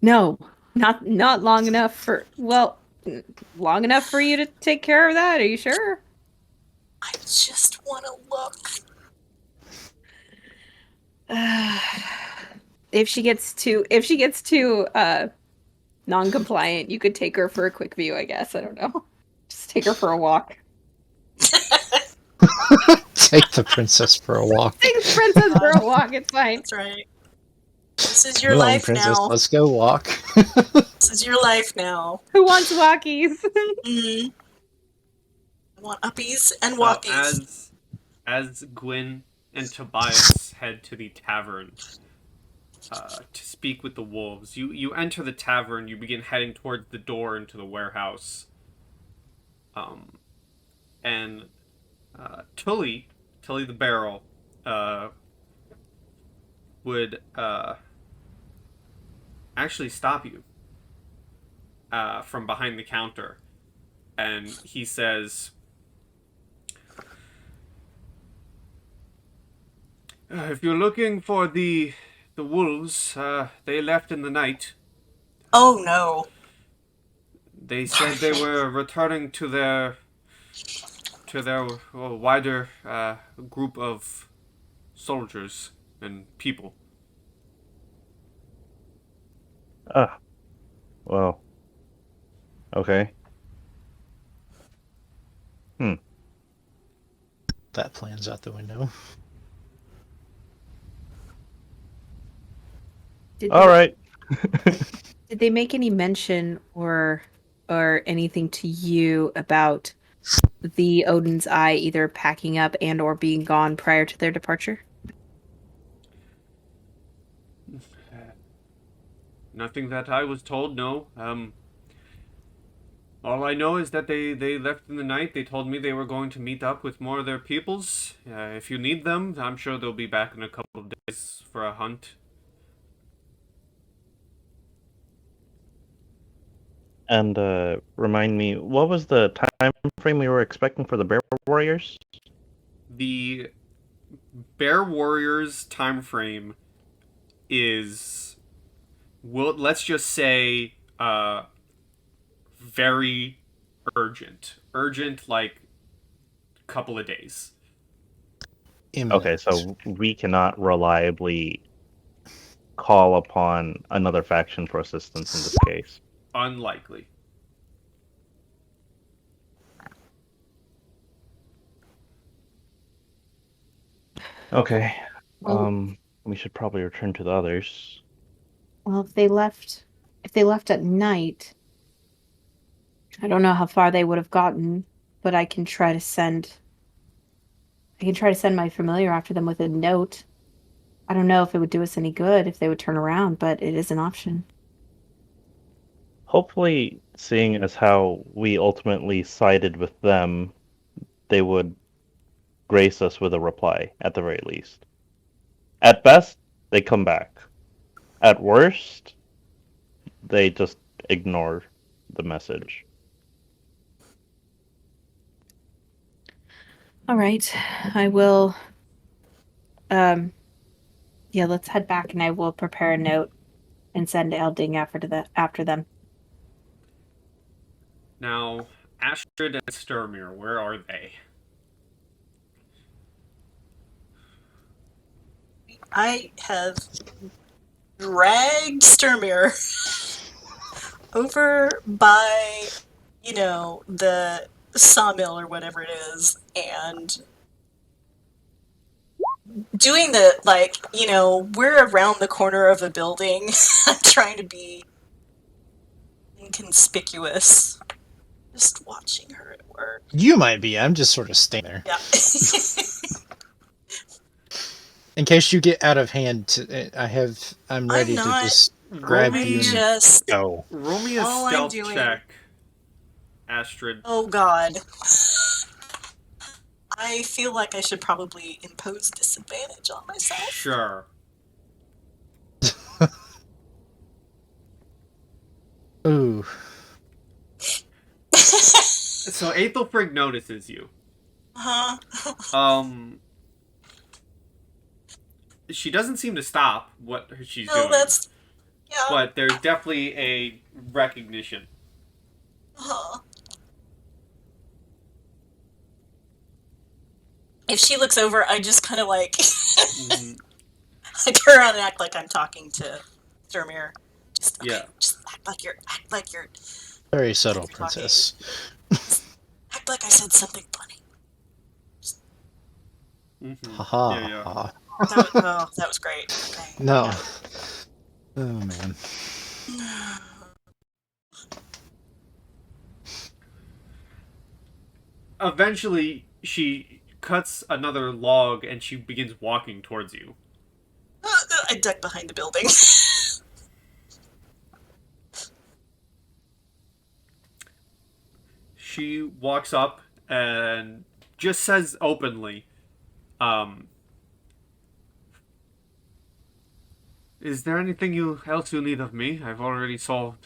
No, not long enough for long enough for you to take care of that. Are you sure? I just want to look. If she gets too non-compliant, you could take her for a quick view, I guess. I don't know. Just take her for a walk. Take the princess for a walk. Take the princess for a walk. It's fine. That's right. This is your Come on, life princess, now. let's go walk. This is your life now. Who wants walkies? Mm. I want uppies and So walkies. as Gwyn and Tobias head to the tavern to speak with the wolves, you enter the tavern. You begin heading towards the door into the warehouse. And Tully the barrel, would actually stop you from behind the counter, and he says, "If you're looking for the wolves, they left in the night. Oh no. They said they were returning to their wider group of soldiers and people." Ah, well, okay. That plan's out the window. All right. Did they make any mention or anything to you about the Odin's Eye either packing up and or being gone prior to their departure? Nothing that I was told, no. All I know is that they left in the night. They told me they were going to meet up with more of their peoples. If you need them, I'm sure they'll be back in a couple of days for a hunt. And remind me, what was the time frame we were expecting for the Bear Warriors? The Bear Warriors time frame is, let's just say, very urgent. Urgent, like a couple of days. Imminent. Okay, so we cannot reliably call upon another faction for assistance in this case. Unlikely. Okay. Well- We should probably return to the others. Well, if they left at night, I don't know how far they would have gotten, but I can try to send my familiar after them with a note. I don't know if it would do us any good if they would turn around, but it is an option. Hopefully, seeing as how we ultimately sided with them, they would grace us with a reply, at the very least. At best, they come back. At worst, they just ignore the message. All right. I will yeah, let's head back and I will prepare a note and send Elding after them. Now, Astrid and Sturmir, where are they? I have dragged Sturmir over by, the sawmill or whatever it is, and doing we're around the corner of a building. I'm trying to be inconspicuous. Just watching her at work. You might be. I'm just sort of staying there. Yeah. In case you get out of hand, I'm ready to not. just grab Roll you me- and Just. go. Roll me a All I'm stealth doing- check, Astrid. Oh God. I feel like I should probably impose disadvantage on myself. Sure. Ooh. So Aethelfrig notices you. Huh? she doesn't seem to stop what she's No, doing. that's... Yeah. But there's definitely a recognition. If she looks over, I just kind of like... Mm-hmm. I turn around and act like I'm talking to Sturmir. Just, okay, Yeah. just act like you're... Very subtle, you're talking. princess. Act like I said something funny. Mm-hmm. Haha. Yeah. That was great. Okay. No. Yeah. Oh, man. Eventually, she cuts another log and she begins walking towards you. I duck behind the building. She walks up and just says openly, is there anything else you need of me? I've already helped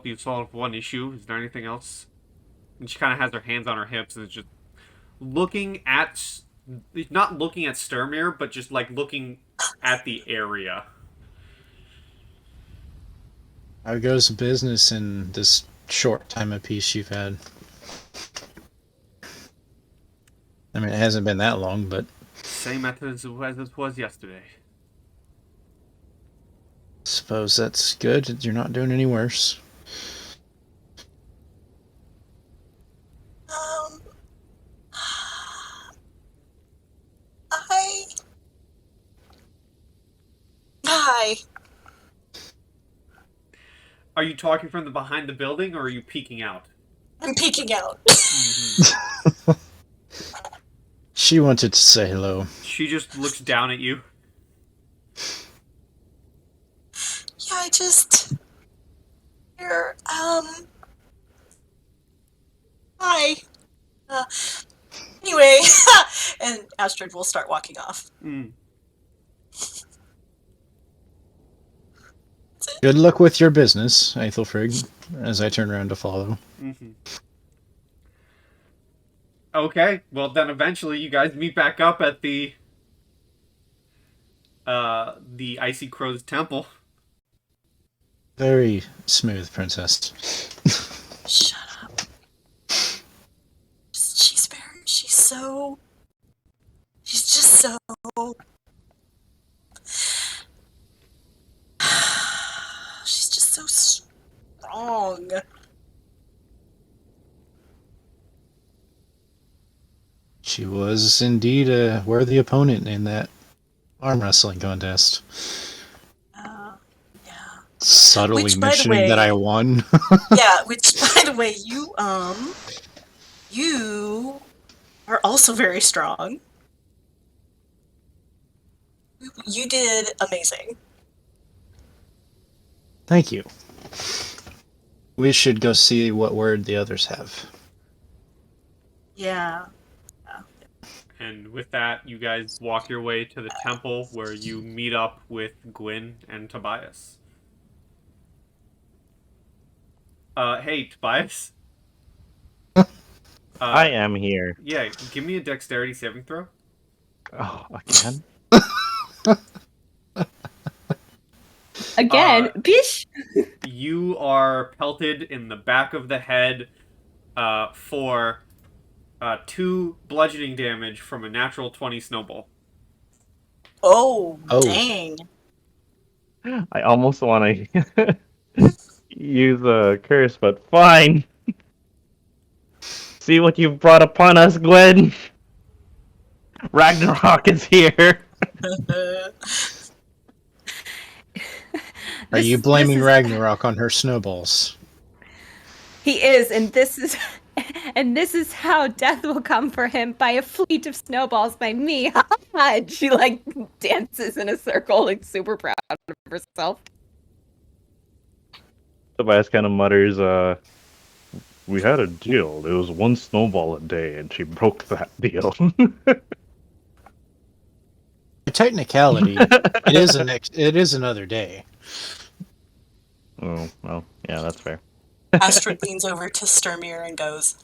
you solve one issue. Is there anything else? And she kind of has her hands on her hips and is just looking at, not looking at Sturmir, but just like looking at the area. How goes business in this short time of peace you've had? I mean, it hasn't been that long, but... Same methods as it was yesterday. Suppose that's good. You're not doing any worse. Hi. Are you talking from the behind the building, or are you peeking out? I'm peeking out. Mm-hmm. She wanted to say hello. She just looks down at you. Yeah, I just... Here, hi. Anyway, and Astrid will start walking off. Mm. Good luck with your business, Aethelfrig, as I turn around to follow. Mm-hmm. Okay, well then eventually you guys meet back up at the Icy Crows temple. Very smooth, princess. Shut up. She's just so... She's just so strong. She was indeed a worthy opponent in that arm wrestling contest. Yeah. Subtly Which, by the mentioning way- that I won. Yeah, which, by the way, you are also very strong. You did amazing. Thank you. We should go see what word the others have. Yeah. And with that, you guys walk your way to the temple where you meet up with Gwyn and Tobias. Hey, Tobias? I am here. Yeah, give me a dexterity saving throw. Oh, again? Again, bish. You are pelted in the back of the head for 2 bludgeoning damage from a natural 20 snowball. Oh, Oh. dang. I almost want to use a curse, but fine. See what you've brought upon us, Gwen. Ragnarok is here. Are you blaming Ragnarok on her snowballs? He is, and this is how death will come for him, by a fleet of snowballs by me. And she like dances in a circle, like super proud of herself. Tobias kind of mutters, we had a deal. It was 1 snowball a day, and she broke that deal. For technicality, it is another day. Oh, well, yeah, that's fair. Astrid leans over to Sturmir and goes,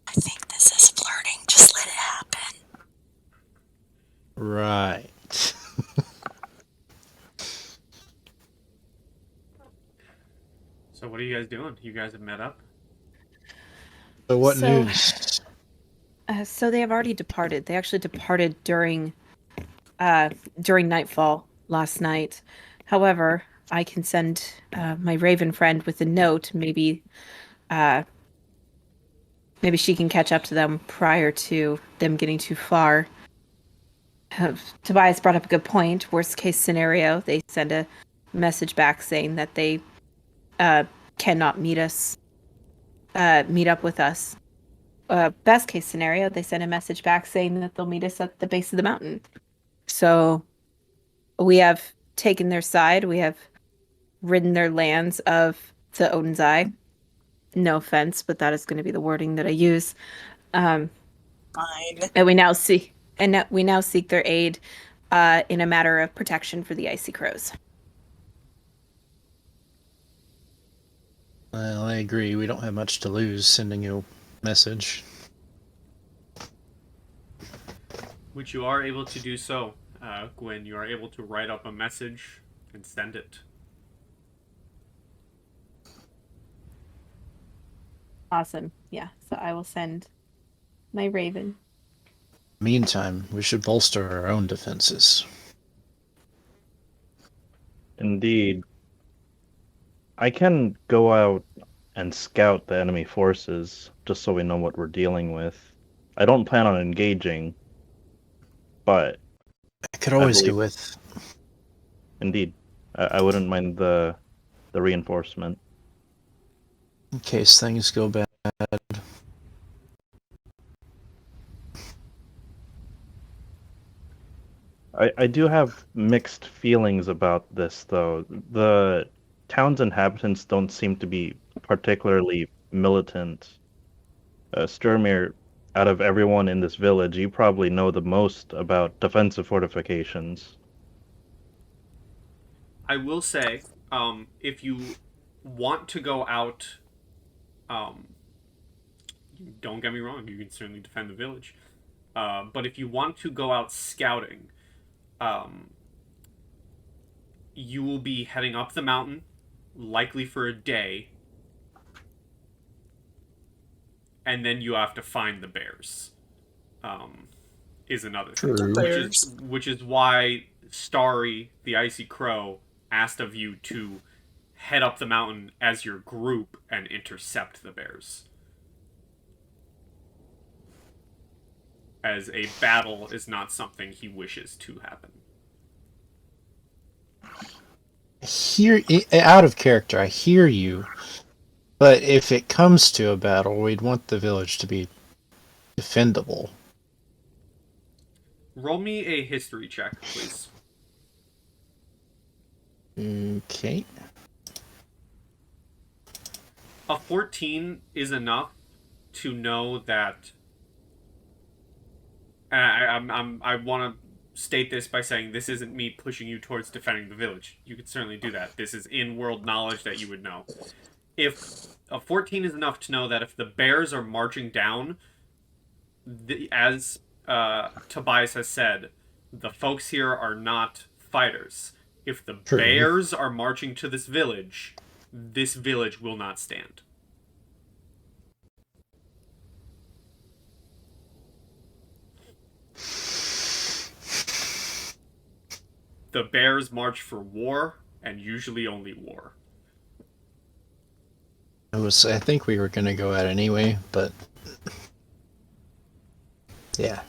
I think this is flirting. Just let it happen. Right. So what are you guys doing? You guys have met up? So what So- news? So they have already departed. They actually departed during nightfall last night. However, I can send my raven friend with a note. Maybe she can catch up to them prior to them getting too far. Tobias brought up a good point. Worst case scenario, they send a message back saying that they cannot meet up with us. Best case scenario, they send a message back saying that they'll meet us at the base of the mountain. So we have taken their side. We have ridden their lands of the Odin's Eye. No offense, but that is going to be the wording that I use. Fine. And we now seek their aid in a matter of protection for the Icy Crows. Well, I agree. We don't have much to lose sending you a message. Which you are able to do so, Gwen. You are able to write up a message and send it. Awesome. Yeah. So I will send my raven. Meantime, we should bolster our own defenses. Indeed. I can go out and scout the enemy forces, just so we know what we're dealing with. I don't plan on engaging, but I could always believe- go with. indeed, I wouldn't mind the reinforcement. In case things go bad. I do have mixed feelings about this, though. The town's inhabitants don't seem to be particularly militant. Sturmir, out of everyone in this village, you probably know the most about defensive fortifications. I will say, if you want to go out, don't get me wrong, you can certainly defend the village. But if you want to go out scouting, you will be heading up the mountain, likely for a day, and then you have to find the bears. Is another thing, True. which is why Starry, the Icy Crow, asked of you to head up the mountain as your group and intercept the bears. As a battle is not something he wishes to happen. Out of character, I hear you. But if it comes to a battle, we'd want the village to be defendable. Roll me a history check, please. Okay. A 14 is enough to know that. And I want to state this by saying this isn't me pushing you towards defending the village. You could certainly do that. This is in-world knowledge that you would know. If a 14 is enough to know that if the bears are marching down, as Tobias has said, the folks here are not fighters. If the True. bears are marching to this village will not stand. The bears march for war, and usually only war. I think we were going to go out anyway, but yeah.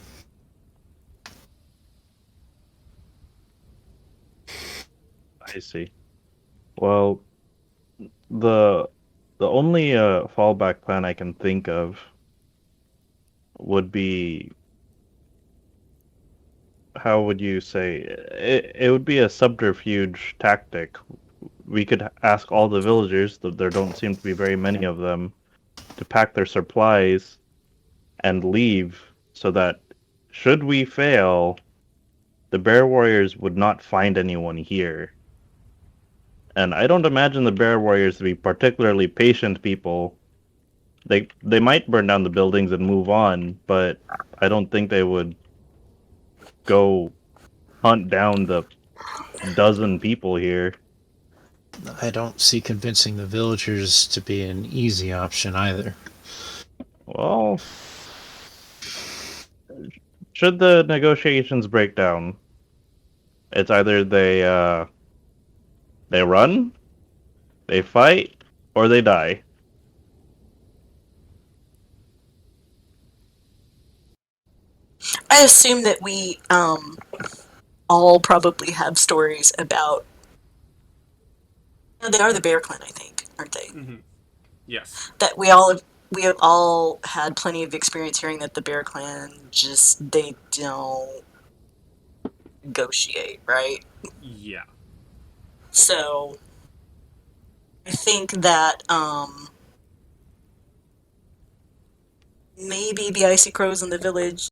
I see. Well, the only fallback plan I can think of would be, how would you say, it would be a subterfuge tactic. We could ask all the villagers, there don't seem to be very many of them, to pack their supplies and leave, so that should we fail, the bear warriors would not find anyone here. And I don't imagine the bear warriors to be particularly patient people. They might burn down the buildings and move on, but I don't think they would go hunt down the dozen people here. I don't see convincing the villagers to be an easy option either. Well, should the negotiations break down, it's either they run, they fight, or they die. I assume that we all probably have stories about. No, they are the Bear Clan, I think, aren't they? Mm-hmm. Yes. That we have all had plenty of experience hearing that the Bear Clan they don't negotiate, right? Yeah. So I think that maybe the Icy Crows in the village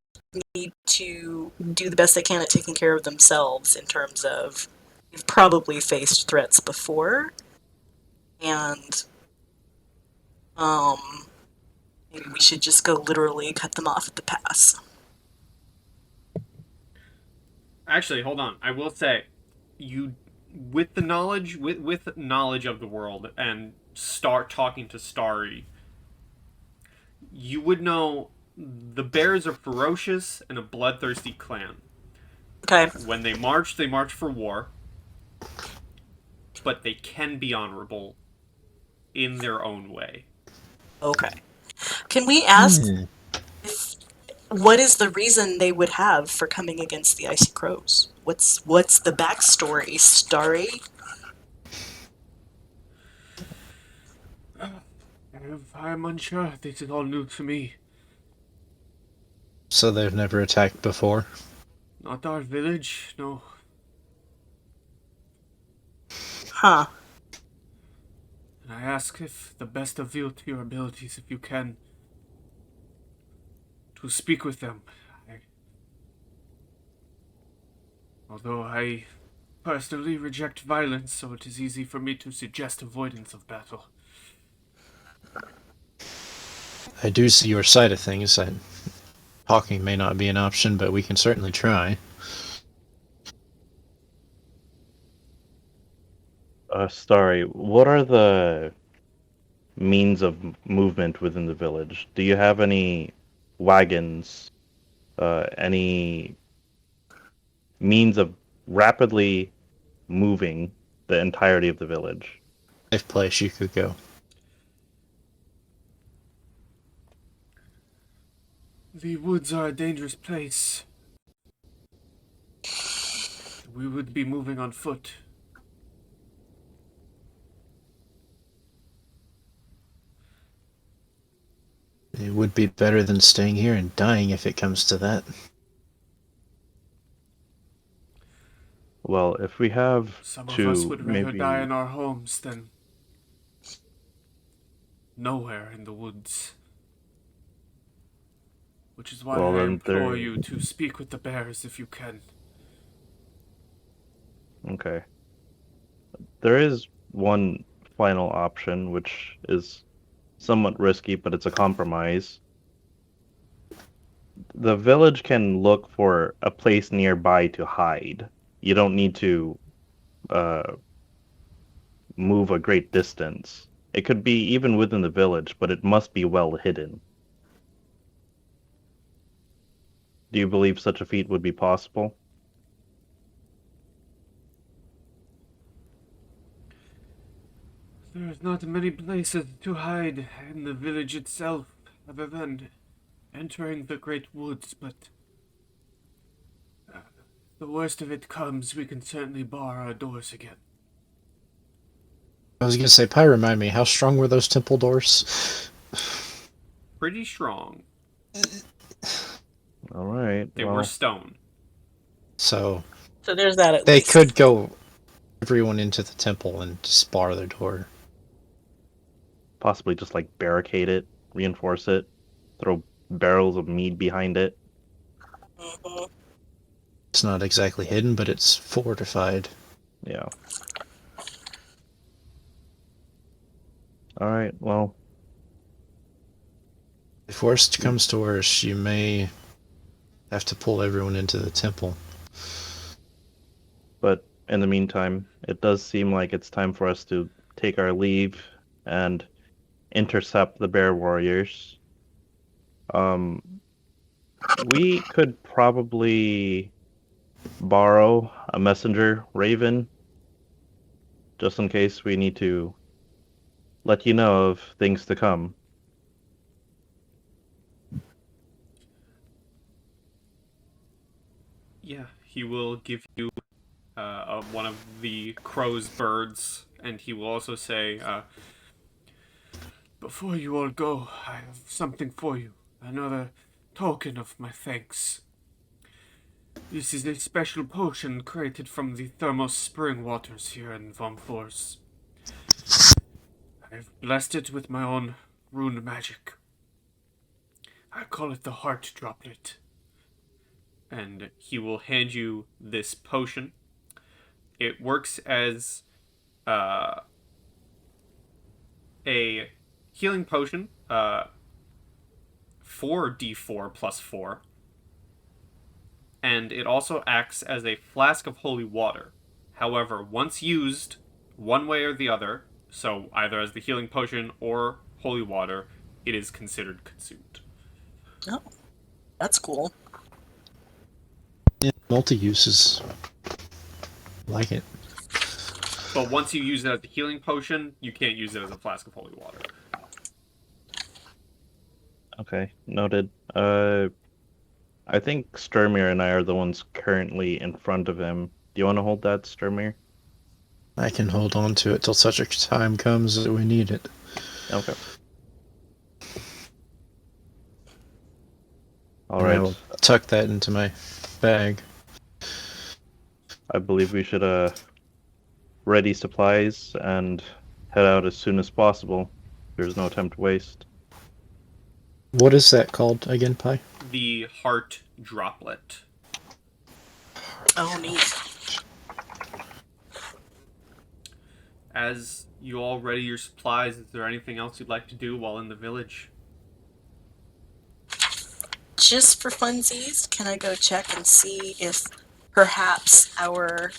need to do the best they can at taking care of themselves in terms of we've probably faced threats before, and maybe we should just go literally cut them off at the pass. Actually, hold on. I will say, you, with the knowledge, with knowledge of the world, and start talking to Starry, you would know the bears are ferocious and a bloodthirsty clan. Okay. When they march for war, but they can be honorable in their own way. Okay. Can we ask what is the reason they would have for coming against the Icy Crows? What's the backstory, Starry? I'm unsure. This is all new to me. So they've never attacked before? Not our village, no. Huh. And I ask if the best of you to your abilities, if you can, to speak with them. Although I personally reject violence, so it is easy for me to suggest avoidance of battle. I do see your side of things. Talking may not be an option, but we can certainly try. Starry, what are the means of movement within the village? Do you have any wagons, any means of rapidly moving the entirety of the village? Safe place you could go. The woods are a dangerous place. We would be moving on foot. It would be better than staying here and dying if it comes to that. Well, if we have Some of to us would rather maybe die in our homes than nowhere in the woods. Which is why Well, I then implore there- you to speak with the bears if you can. Okay. There is one final option, which is somewhat risky, but it's a compromise. The village can look for a place nearby to hide. You don't need to move a great distance. It could be even within the village, but it must be well hidden. Do you believe such a feat would be possible? There's not many places to hide in the village itself, other than entering the great woods, but the worst of it comes, we can certainly bar our doors again. I was gonna say, Pi, remind me, how strong were those temple doors? Pretty strong. All right. They well, were stone. So So there's that at they least. could go everyone into the temple and just bar the door. possibly just like barricade it, reinforce it, throw barrels of mead behind it. Mhm. It's not exactly hidden, but it's fortified. Yeah. All right. Well, If worst comes to worst, you may have to pull everyone into the temple. But in the meantime, it does seem like it's time for us to take our leave and intercept the bear warriors. We could probably borrow a messenger raven just in case we need to let you know of things to come. Yeah, he will give you one of the crow's birds, and he will also say, "Before you all go, I have something for you. Another token of my thanks. This is a special potion created from the thermal spring waters here in Varmrfors. I've blessed it with my own rune magic. I call it the heart droplet." And he will hand you this potion. It works as uh, a healing potion, 4d4 plus 4. And it also acts as a flask of holy water. However, once used, one way or the other, so either as the healing potion or holy water, it is considered consumed. Oh, that's cool. Yeah, multi-uses. Like it. But once you use it as the healing potion, you can't use it as a flask of holy water. Okay, noted. I think Sturmir and I are the ones currently in front of him. Do you want to hold that, Sturmir? I can hold on to it till such a time comes that we need it. Okay. All I right. will tuck that into my bag. I believe we should ready supplies and head out as soon as possible. There's no time to waste. What is that called again, Pi? The heart droplet. Oh, neat. As you all ready your supplies, is there anything else you'd like to do while in the village? Just for funsies, can I go check and see if perhaps our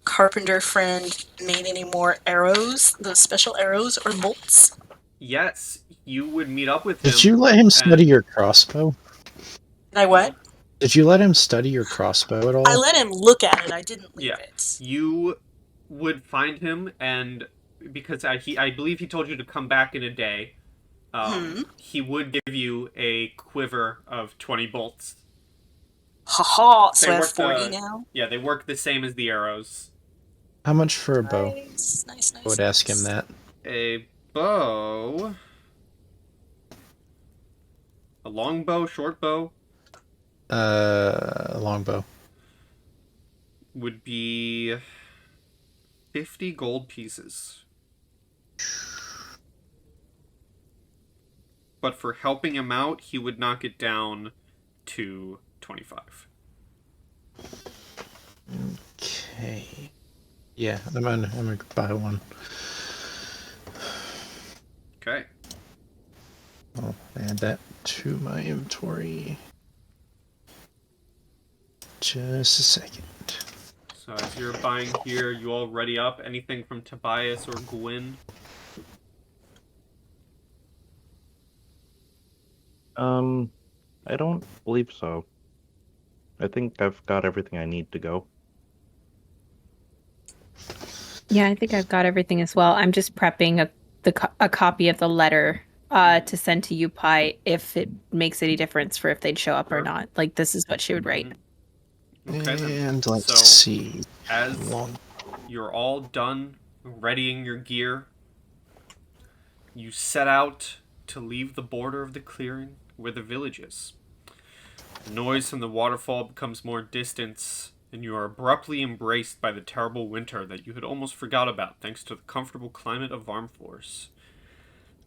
carpenter friend made any more arrows, those special arrows or bolts? Yes, you would meet up with him. Did you let him study your crossbow? Did I what? Did you let him study your crossbow at all? I let him look at it. I didn't leave it. You would find him, and because I believe he told you to come back in a day, he would give you a quiver of 20 bolts. Haha, so They I have work 40 now? Yeah, they work the same as the arrows. How much for a bow? Nice, nice, nice. I would ask him that. A bow... A long bow, short bow? A longbow. Would be 50 gold pieces. But for helping him out, he would knock it down to 25. Okay. Yeah, I'm gonna buy one. Okay. I'll add that to my inventory. Just a second. So as you're buying here, you all ready up? Anything from Tobias or Gwyn? I don't believe so. I think I've got everything I need to go. Yeah, I think I've got everything as well. I'm just prepping a copy of the letter to send to you, Pi, if it makes any difference for if they'd show up or not. Like, this is what she would write. Okay, then. And let's So, see. As you're all done readying your gear, you set out to leave the border of the clearing where the village is. The noise from the waterfall becomes more distant, and you are abruptly embraced by the terrible winter that you had almost forgot about thanks to the comfortable climate of Varmrfors.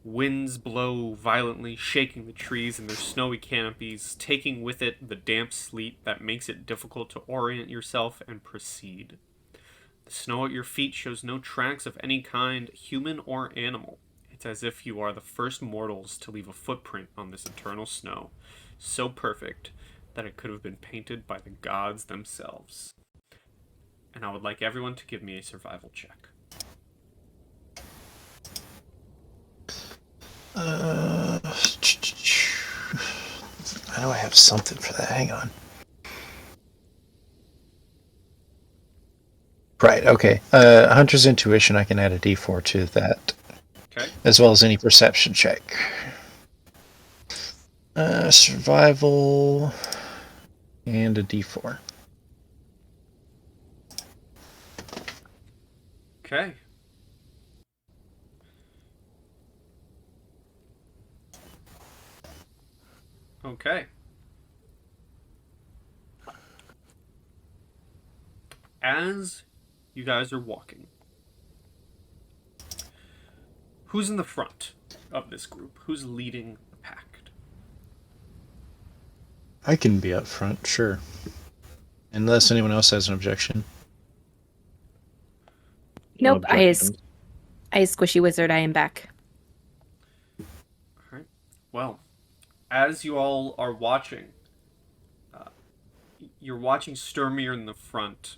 Winds blow violently, shaking the trees in their snowy canopies, taking with it the damp sleet that makes it difficult to orient yourself and proceed. The snow at your feet shows no tracks of any kind, human or animal. It's as if you are the first mortals to leave a footprint on this eternal snow, so perfect that it could have been painted by the gods themselves. And I would like everyone to give me a survival check. I know I have something for that. Hang on. Right, okay. Hunter's Intuition, I can add a d4 to that. Okay. As well as any perception check. Survival and a d4. Okay. Okay. As you guys are walking, who's in the front of this group? Who's leading the pack? I can be up front, sure. Unless anyone else has an objection. No Nope, I objections. squishy wizard, I am back. Alright. Well, as you all are watching, you're watching Sturmir in the front.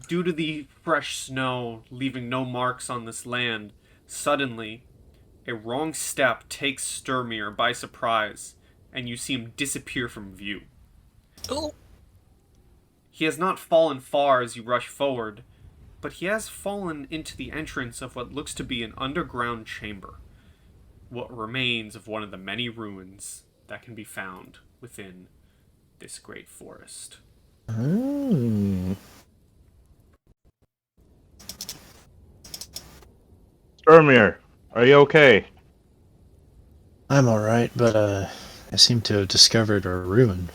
Due to the fresh snow leaving no marks on this land, suddenly, a wrong step takes Sturmir by surprise, and you see him disappear from view. Ooh. He has not fallen far as you rush forward, but he has fallen into the entrance of what looks to be an underground chamber. What remains of one of the many ruins that can be found within this great forest. Oh. Sturmir, are you okay? I'm alright, but I seem to have discovered a ruin.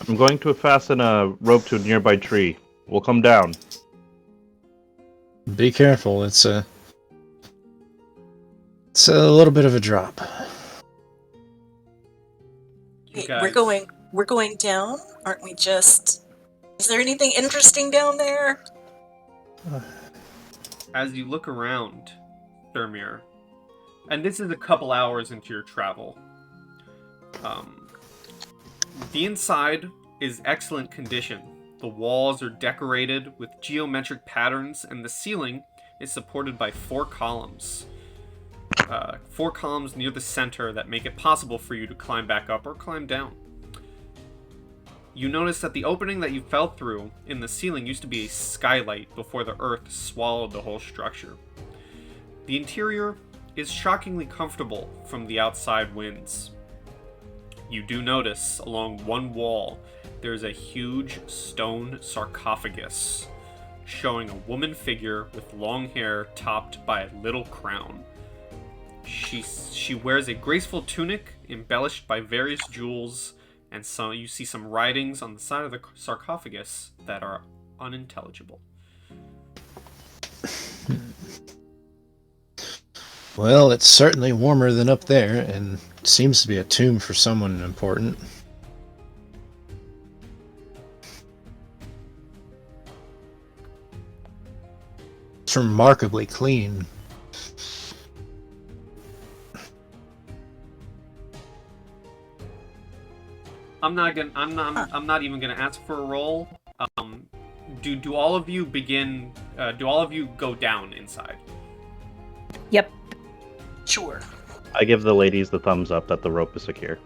I'm going to fasten a rope to a nearby tree. We'll come down. Be careful, it's a little bit of a drop. Wait, guys- we're going down? Aren't we just... Is there anything interesting down there? As you look around, Thermir, and this is a couple hours into your travel, the inside is excellent condition. The walls are decorated with geometric patterns, and the ceiling is supported by 4 columns. 4 columns near the center that make it possible for you to climb back up or climb down. You notice that the opening that you fell through in the ceiling used to be a skylight before the earth swallowed the whole structure. The interior is shockingly comfortable from the outside winds. You do notice along one wall there's a huge stone sarcophagus showing a woman figure with long hair topped by a little crown. She wears a graceful tunic embellished by various jewels, and so you see some writings on the side of the sarcophagus that are unintelligible. Well, it's certainly warmer than up there, and seems to be a tomb for someone important. It's remarkably clean. I'm not even gonna ask for a roll. Do all of you begin? Do all of you go down inside? Yep. Sure. I give the ladies the thumbs up that the rope is secure.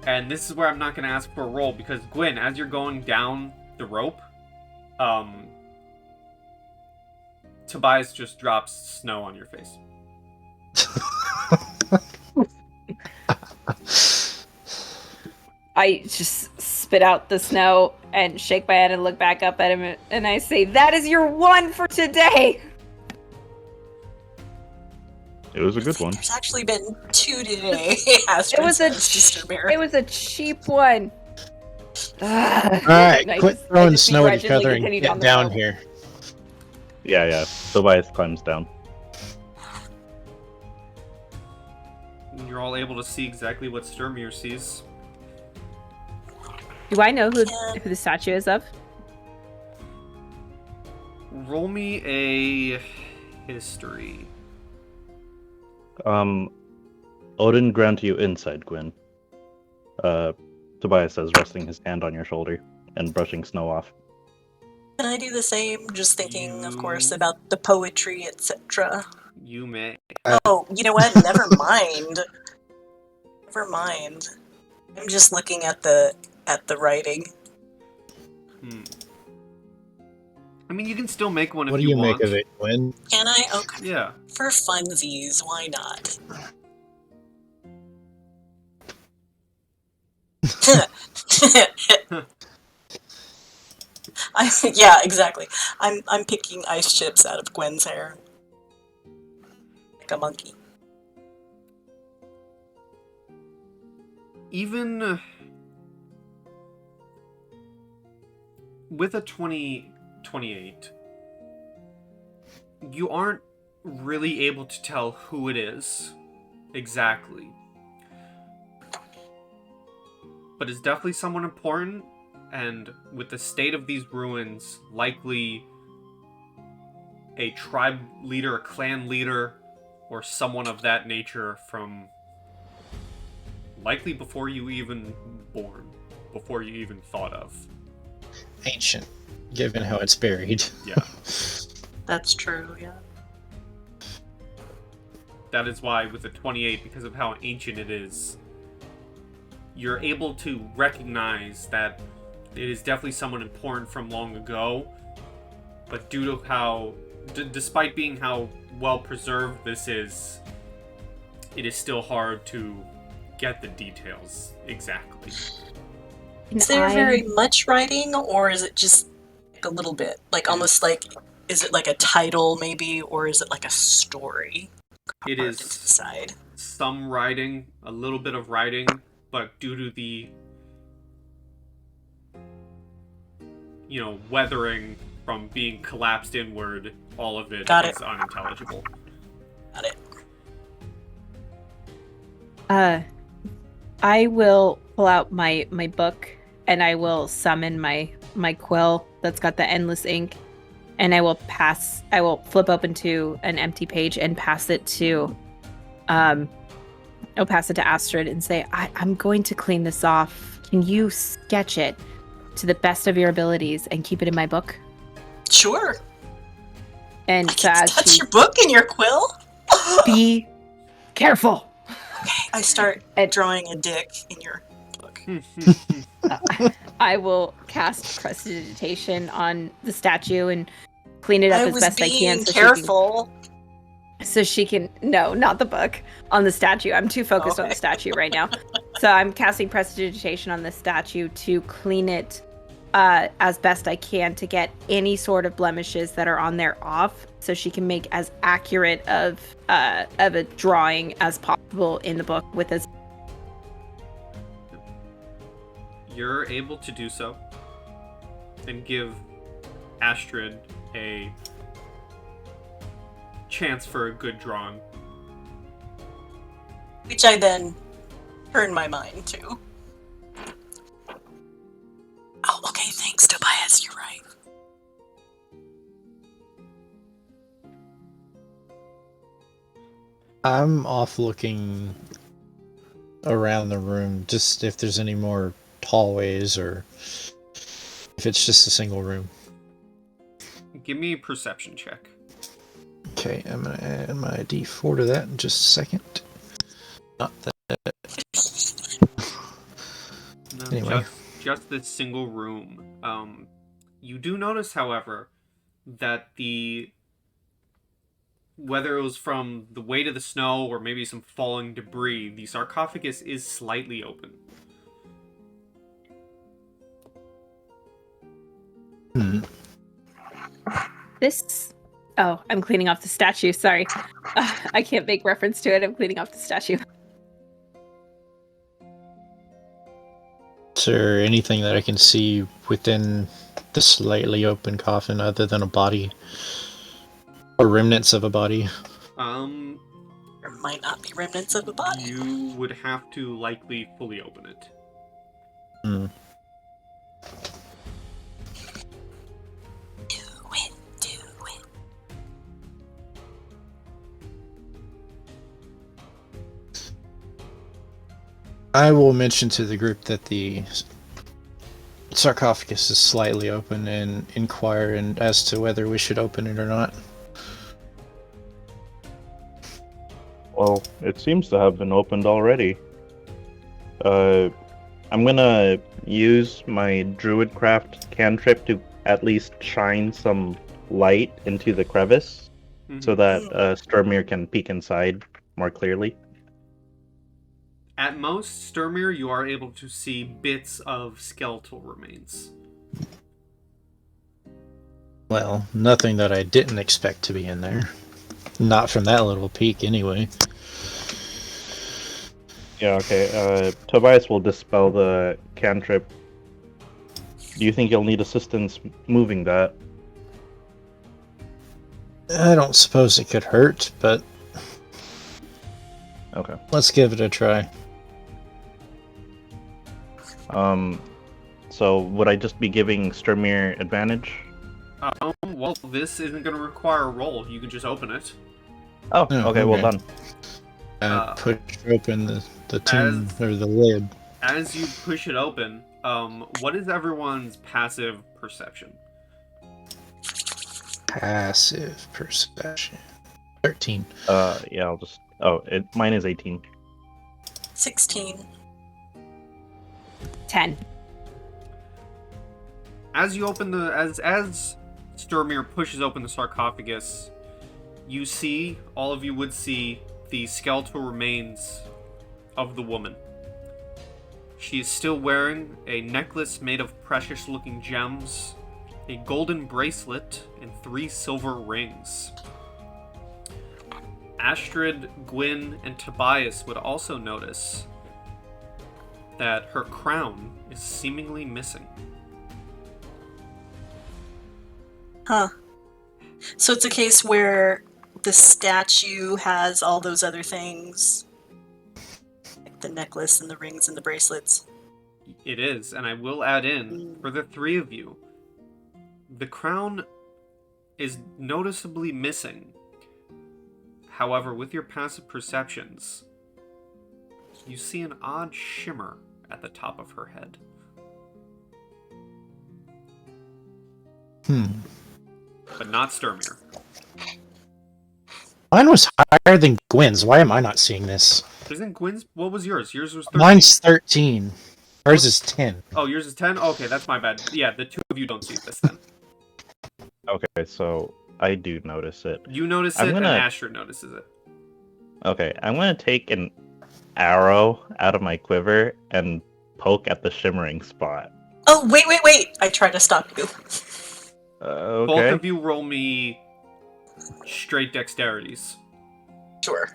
And this is where I'm not gonna ask for a roll, because Gwyn, as you're going down the rope, Tobias just drops snow on your face. I just spit out the snow and shake my head and look back up at him, and I say, "That is your one for today." It was a good one. There's actually been 2 today. It was a cheap one. Alright, quit throwing snow at each other and continued get on the down rope. here. Yeah. Tobias climbs down. And you're all able to see exactly what Sturmir sees. Do I know who the statue is of? Roll me a history. Odin grant you insight, Gwyn. Tobias says, resting his hand on your shoulder and brushing snow off. Can I do the same? Just thinking, of course, You- about the poetry, etc. You may. Oh, you know what? Never mind. Never mind. I'm just looking at the writing. I mean, you can still make one What if do you want. make of it, Gwen? Can I? Okay. Yeah. For funsies, why not? Yeah, exactly. I'm picking ice chips out of Gwen's hair. Like a monkey. Even with a 28, you aren't really able to tell who it is exactly. But it's definitely someone important, and with the state of these ruins, likely a tribe leader, a clan leader, or someone of that nature from likely before you even born, before you even thought of. Ancient, given how it's buried. Yeah. That's true, yeah. That is why with the 28, because of how ancient it is, you're able to recognize that it is definitely someone important from long ago, but due to how, despite being how well preserved this is, it is still hard to get the details exactly. Is there very much writing, or is it just like a little bit? Like almost like, is it like a title maybe, or is it like a story? It Carved is into the side. some writing, a little bit of writing, but due to the, weathering from being collapsed inward, all of it Got is it. unintelligible. Got it. I will pull out my book and I will summon my quill that's got the endless ink, and I will flip open to an empty page and pass it to I'll pass it to Astrid and say, I'm going to clean this off. Can you sketch it to the best of your abilities and keep it in my book? Sure. And I so can as touch she your book in your quill. be careful. Okay, I start drawing a dick in your book. I will cast prestidigitation on the statue and clean it up as best I can. Careful. So she can no, not the book, on the statue. I'm too focused on the statue right now. So I'm casting prestidigitation on the statue to clean it as best I can to get any sort of blemishes that are on there off, so she can make as accurate of a drawing as possible in the book with as. You're able to do so and give Astrid a chance for a good drawing. Which I then turn my mind to. Oh, okay, thanks, Tobias, you're right. I'm off looking around the room, just if there's any more hallways or if it's just a single room. Give me a perception check. Okay, I'm gonna add my D4 to that in just a second. Not that. No, Anyway. just this single room. You do notice, however, that whether it was from the weight of the snow or maybe some falling debris, the sarcophagus is slightly open. This. Oh, I'm cleaning off the statue. Sorry. I can't make reference to it. I'm cleaning off the statue. Is there anything that I can see within the slightly open coffin other than a body? Or remnants of a body? There might not be remnants of a body. You would have to likely fully open it. Hmm. Do it. I will mention to the group that the sarcophagus is slightly open and inquire as to whether we should open it or not. Well, it seems to have been opened already. I'm gonna use my druidcraft cantrip to at least shine some light into the crevice so that Stormir can peek inside more clearly. At most, Sturmir, you are able to see bits of skeletal remains. Well, nothing that I didn't expect to be in there. Not from that little peek, anyway. Yeah, okay. Tobias will dispel the cantrip. Do you think you'll need assistance moving that? I don't suppose it could hurt, but Okay. let's give it a try. So would I just be giving Sturmir advantage? Well, this isn't going to require a roll. You can just open it. Oh, okay, well done. Push open the tomb or the lid. As you push it open, what is everyone's passive perception? Passive perception. 13. Yeah, I'll just... Oh, mine is 18. 16. 10. As you open as Sturmir pushes open the sarcophagus, you see, all of you would see, the skeletal remains of the woman. She is still wearing a necklace made of precious-looking gems, a golden bracelet, and 3 silver rings. Astrid, Gwyn, and Tobias would also notice that her crown is seemingly missing. Huh. So it's a case where the statue has all those other things, like the necklace and the rings and the bracelets. It is, and I will add in, for the 3 of you, the crown is noticeably missing. However, with your passive perceptions, you see an odd shimmer at the top of her head. But not Sturmir. Mine was higher than Gwyn's. Why am I not seeing this? Isn't Gwyn's... What was yours? Yours was 13. Mine's 13. Hers is 10. Oh, yours is 10? Okay, that's my bad. Yeah, the 2 of you don't see this then. Okay, so I do notice it. You notice it, and Astrid notices it. Okay, I'm gonna take an arrow out of my quiver and poke at the shimmering spot. Oh, wait! I tried to stop you. Okay. Both of you roll me straight dexterities. Sure.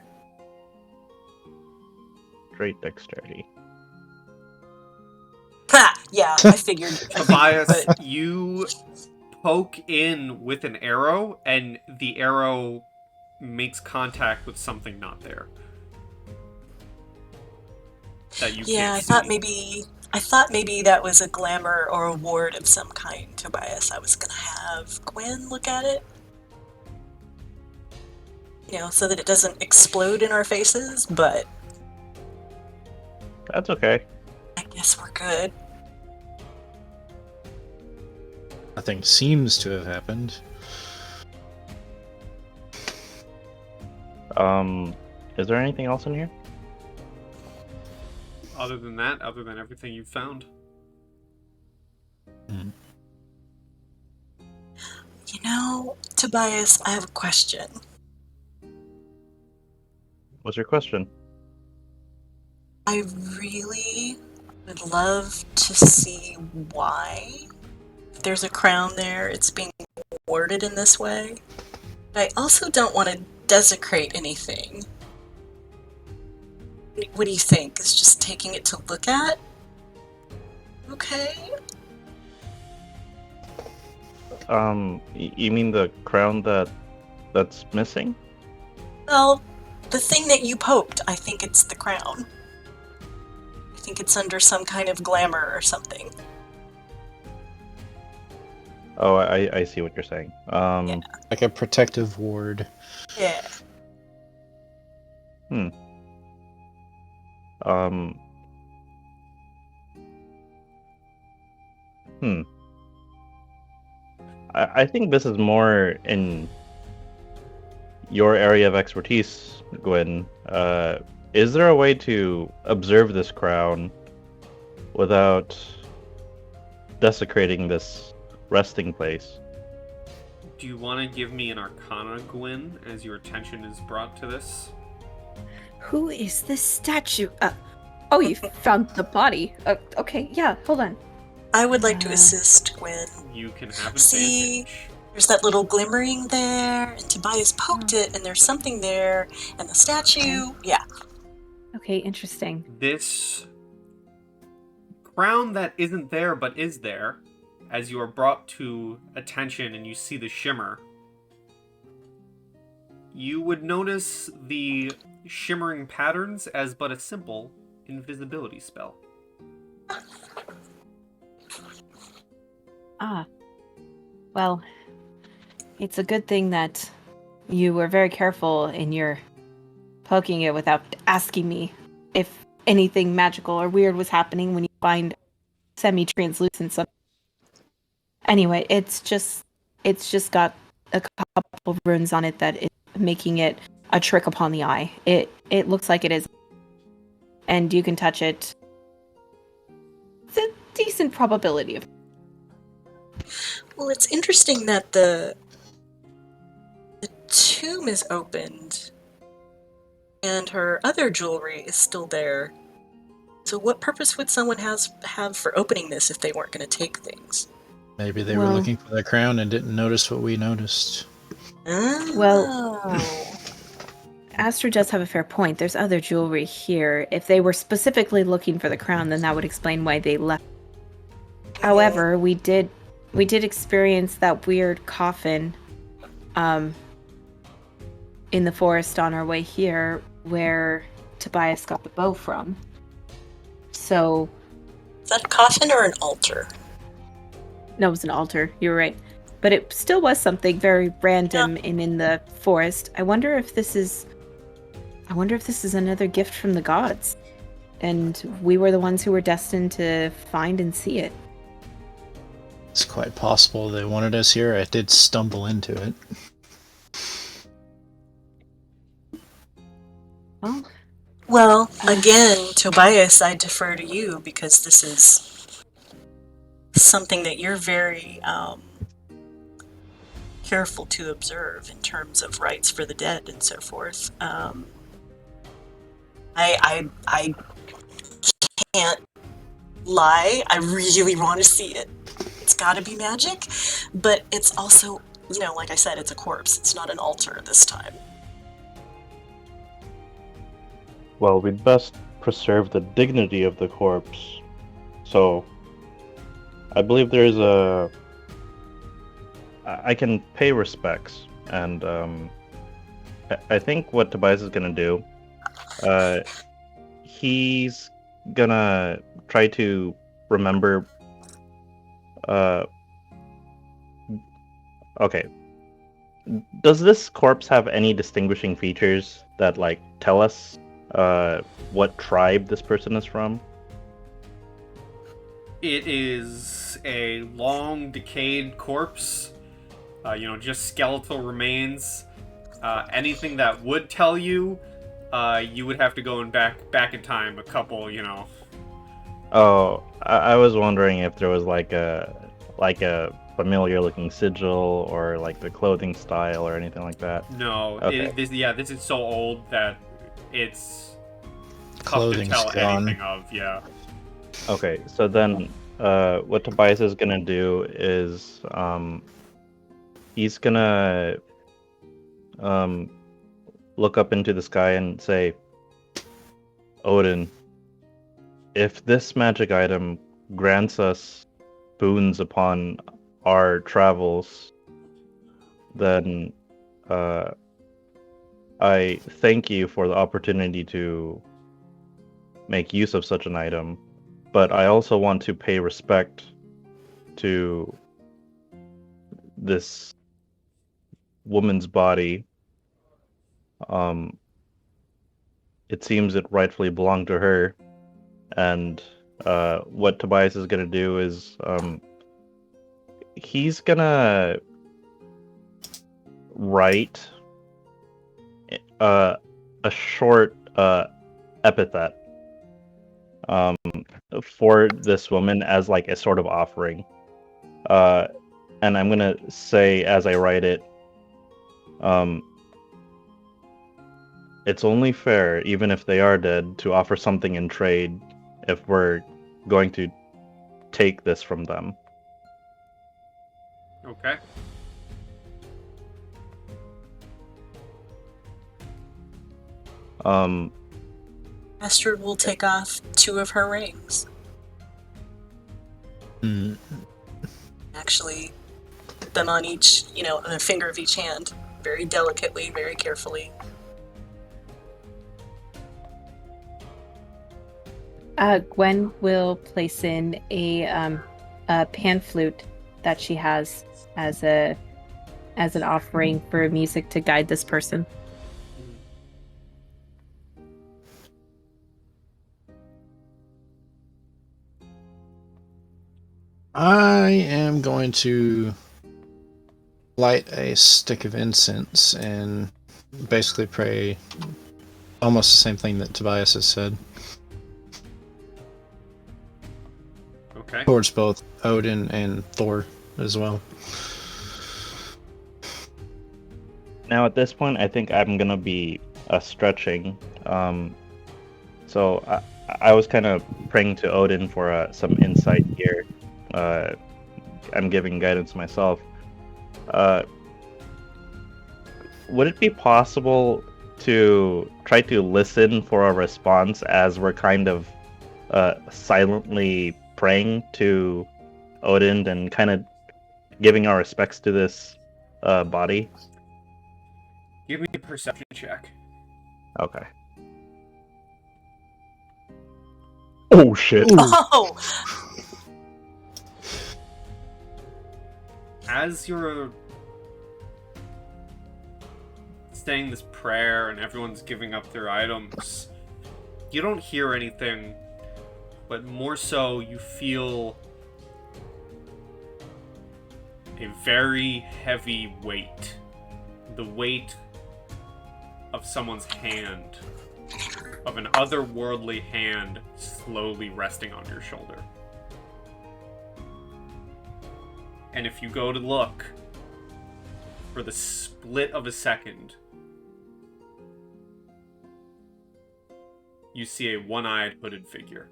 Great dexterity. Ha! Yeah, I figured. Tobias, you poke in with an arrow, and the arrow makes contact with something not there. That you can't see. I thought maybe that was a glamour or a ward of some kind, Tobias. I was gonna have Gwen look at it. You know, so that it doesn't explode in our faces, but That's okay. I guess we're good. Nothing seems to have happened. Is there anything else in here? Other than that, other than everything you've found. Hmm. You know, Tobias, I have a question. What's your question? I really would love to see why. If there's a crown there, it's being worded in this way. But I also don't want to desecrate anything. What do you think? Is just taking it to look at? Okay. You mean the crown that's missing? Well, the thing that you poked, I think it's the crown. I think it's under some kind of glamour or something. Oh, I see what you're saying. Yeah. Like a protective ward. Yeah. I think this is more in your area of expertise, Gwyn. Is there a way to observe this crown without desecrating this resting place? Do you want to give me an Arcana, Gwyn, as your attention is brought to this? Who is this statue? Oh, you found the body. Okay, yeah, hold on. I would like to assist Gwen. You can have advantage. See, there's that little glimmering there, and Tobias poked it, and there's something there, and the statue. Yeah. Okay, interesting. This crown that isn't there but is there, as you are brought to attention and you see the shimmer, you would notice the shimmering patterns as but a simple invisibility spell. Well, it's a good thing that you were very careful in your poking it without asking me if anything magical or weird was happening when you find semi-translucent stuff. Anyway, it's just got a couple of runes on it that is making it a trick upon the eye. It looks like it is, and you can touch it. It's a decent probability of. Well, it's interesting that the tomb is opened, and her other jewelry is still there. So, what purpose would someone have for opening this if they weren't going to take things? Maybe they were looking for the crown and didn't notice what we noticed. Oh. Well, Astra does have a fair point. There's other jewelry here. If they were specifically looking for the crown, then that would explain why they left. However, we did experience that weird coffin in the forest on our way here where Tobias got the bow from. So... Is that a coffin or an altar? No, it was an altar. You were right. But it still was something very random and in the forest. I wonder if this is another gift from the gods. And we were the ones who were destined to find and see it. It's quite possible they wanted us here. I did stumble into it. Well, again, Tobias, I defer to you because this is something that you're very careful to observe in terms of rites for the dead and so forth. I can't lie. I really want to see it. It's got to be magic, but it's also, like I said, it's a corpse. It's not an altar this time. Well, we'd best preserve the dignity of the corpse. So, I believe there's I can pay respects, and I think what Tobias is gonna do, he's gonna try to remember. Okay. Does this corpse have any distinguishing features that tell us what tribe this person is from? It is a long, decayed corpse. Just skeletal remains. Anything that would tell you, you would have to go back in time a couple, Oh, I was wondering if there was like a familiar looking sigil or the clothing style or anything like that. No, okay. This is so old that it's tough to Clothing's tell gone. anything of, yeah. Okay, so then what Tobias is gonna do is he's gonna look up into the sky and say, Odin, if this magic item grants us boons upon our travels, then I thank you for the opportunity to make use of such an item, but I also want to pay respect to this woman's body. It seems it rightfully belonged to her, and what Tobias is going to do is he's gonna write a short epithet for this woman as like a sort of offering. And I'm gonna say as I write it, it's only fair, even if they are dead, to offer something in trade if we're going to take this from them. Okay. Astrid will take off 2 of her rings. Mm. Actually, put them on each, on a finger of each hand. Very delicately, very carefully. Gwen will place in a pan flute that she has as an offering for music to guide this person. I am going to light a stick of incense and basically pray almost the same thing that Tobias has said. Okay. Towards both Odin and Thor as well. Now at this point, I think I'm gonna be stretching. So I was kind of praying to Odin for some insight here. I'm giving guidance myself. Would it be possible to try to listen for a response as we're kind of silently praying to Odin and kind of giving our respects to this body? Give me a perception check. Okay. Oh shit. Ooh. Oh! As you're saying this prayer and everyone's giving up their items, you don't hear anything, but more so you feel a very heavy weight. The weight of someone's hand, of an otherworldly hand slowly resting on your shoulder. And if you go to look, for the split of a second, you see a one-eyed hooded figure.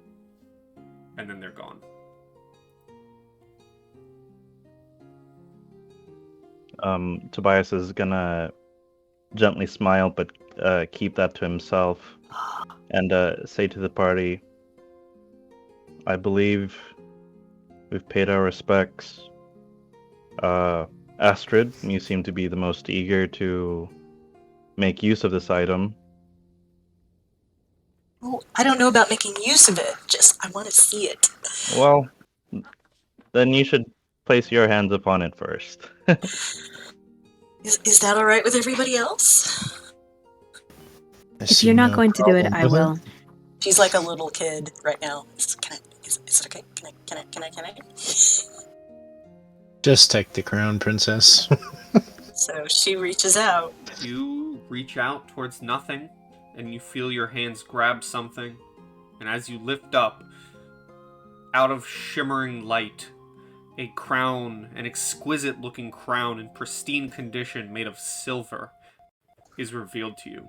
And then they're gone. Tobias is gonna gently smile, but keep that to himself, and say to the party, I believe we've paid our respects. Astrid, you seem to be the most eager to make use of this item. Well, I don't know about making use of it. Just, I want to see it. Well, then you should place your hands upon it first. Is that alright with everybody else? If you're not going to do it, I will. She's like a little kid right now. Is it okay? Can I? Just take the crown, princess. So she reaches out. You reach out towards nothing, and you feel your hands grab something, and as you lift up, out of shimmering light, a crown, an exquisite-looking crown in pristine condition made of silver, is revealed to you.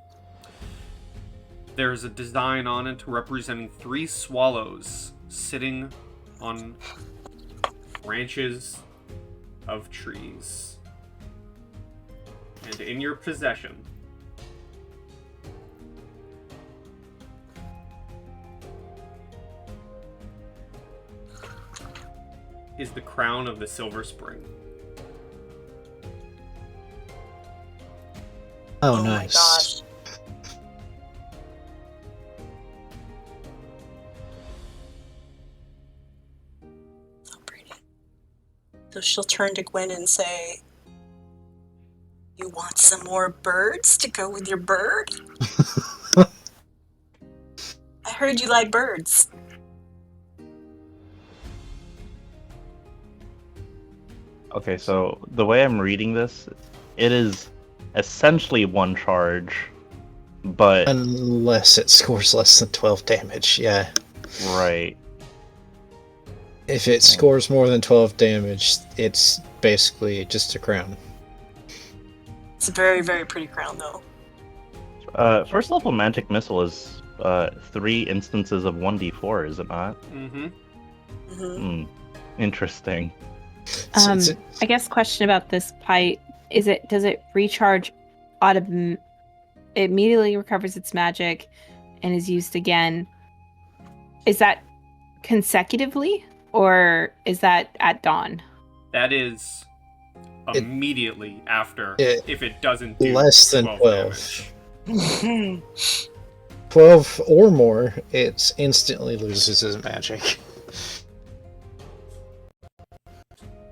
There is a design on it representing 3 swallows sitting on branches of trees. And in your possession is the crown of the Silver Spring. Oh, My nice. gosh. So pretty. So she'll turn to Gwen and say, you want some more birds to go with your bird? I heard you like birds. Okay, so the way I'm reading this, it is essentially one charge, but Unless it scores less than 12 damage, yeah. right. If it scores more than 12 damage, it's basically just a crown. It's a very, very pretty crown, though. First level magic missile is 3 instances of 1d4, is it not? Mm-hmm. Mm-hmm. Interesting. I guess question about this pipe does it recharge it immediately recovers its magic and is used again? Is that consecutively or is that at dawn? That is immediately after, if it doesn't do less than 12 damage. 12 or more, it instantly loses its magic.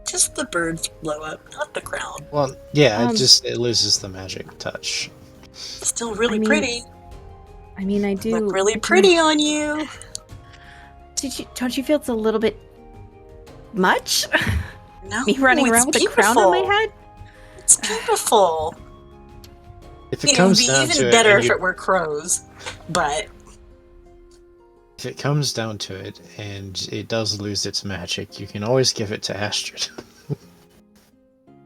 Just the birds blow up, not the crown. Well, yeah, it loses the magic touch. Still really pretty. I mean, I do look really pretty on you. Don't you feel it's a little bit much? No, me running around with a crown on my head? It's beautiful. If it comes down to it, it would be even better if it were crows, but if it comes down to it and it does lose its magic, you can always give it to Astrid.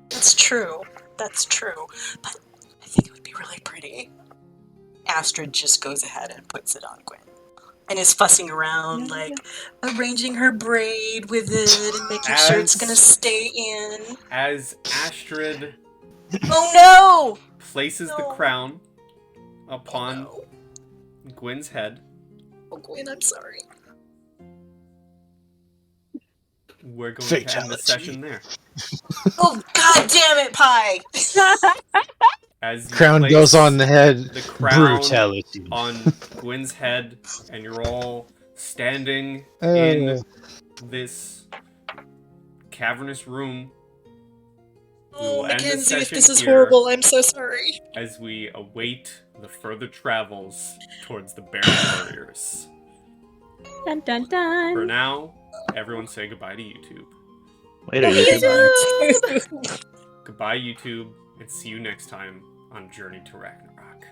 That's true. That's true. But I think it would be really pretty. Astrid just goes ahead and puts it on Gwen. And is fussing around, like, arranging her braid with it and making sure it's gonna stay in. As Astrid oh no! places the crown upon Gwen's head. Oh, Gwen, I'm sorry. We're going to end the session there. Oh, god damn it, Pie! As crown goes on the head. The crown brutality on Gwen's head, and you're all standing in this cavernous room. Oh, Mackenzie, if this is here horrible, I'm so sorry. As we await the further travels towards the Baron Warriors. Dun dun dun. For now, everyone say goodbye to YouTube. Later, YouTube. Goodbye, YouTube, and see you next time on Journey to Ragnarok.